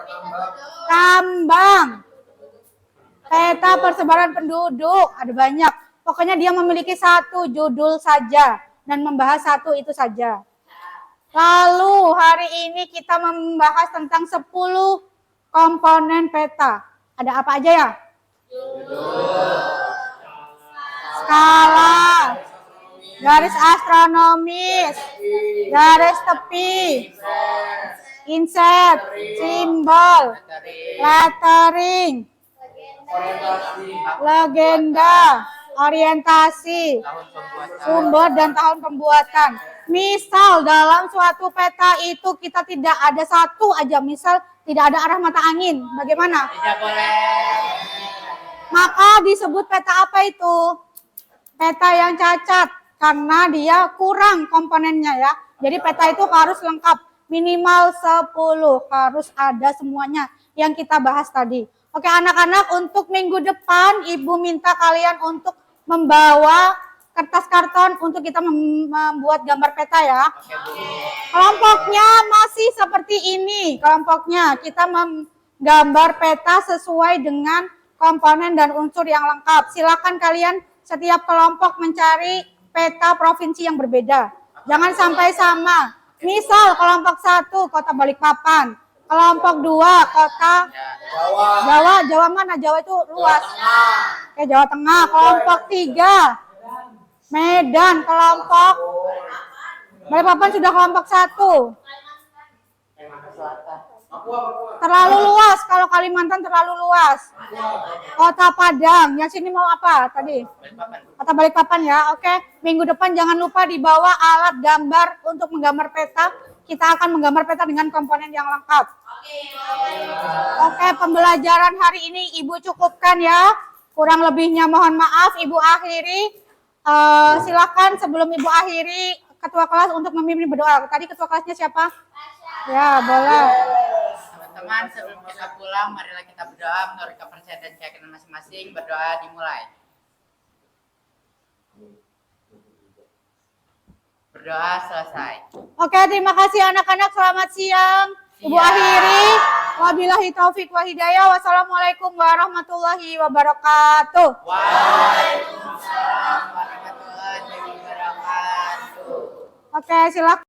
tambang, peta persebaran penduduk, ada banyak. Pokoknya dia memiliki satu judul saja dan membahas satu itu saja. Lalu hari ini kita membahas tentang 10 komponen peta. Ada apa aja ya? Skala, garis astronomis, garis tepi, insert, simbol, lettering, legenda, orientasi, sumber dan tahun pembuatan. Misal dalam suatu peta itu kita tidak ada satu aja, misal tidak ada arah mata angin, bagaimana? Tidak boleh. Maka disebut peta apa itu? Peta yang cacat, karena dia kurang komponennya ya. Jadi peta itu harus lengkap, minimal 10, harus ada semuanya yang kita bahas tadi. Oke anak-anak, untuk minggu depan Ibu minta kalian untuk membawa kertas karton untuk kita membuat gambar peta ya. Kelompoknya masih seperti ini. Kelompoknya kita menggambar peta sesuai dengan komponen dan unsur yang lengkap. Silakan kalian setiap kelompok mencari peta provinsi yang berbeda. Jangan sampai sama. Misal kelompok 1 Kota Balikpapan, kelompok 2 Kota Jawa mana? Jawa itu luas. Oke, Jawa Tengah. Kelompok 3 Medan, kelompok Balikpapan sudah kelompok 1. Terlalu luas, kalau Kalimantan terlalu luas. Kota Padang, yang sini mau apa tadi? Kota Balikpapan ya, oke. Minggu depan jangan lupa dibawa alat gambar untuk menggambar peta. Kita akan menggambar peta dengan komponen yang lengkap. Oke, pembelajaran hari ini Ibu cukupkan ya. Kurang lebihnya mohon maaf, Ibu akhiri. Silakan sebelum Ibu akhiri ketua kelas untuk memimpin berdoa. Tadi ketua kelasnya siapa? Ya, boleh. Teman-teman, sebelum kita pulang, marilah kita berdoa menurut kepercayaan dan keyakinan masing-masing. Berdoa dimulai. Berdoa selesai. Oke, terima kasih anak-anak. Selamat siang. Ibu akhiri. Wabillahi taufik wa hidayah. Wassalamualaikum warahmatullahi wabarakatuh. Waalaikumsalam warahmatullahi wabarakatuh. Oke, silakan.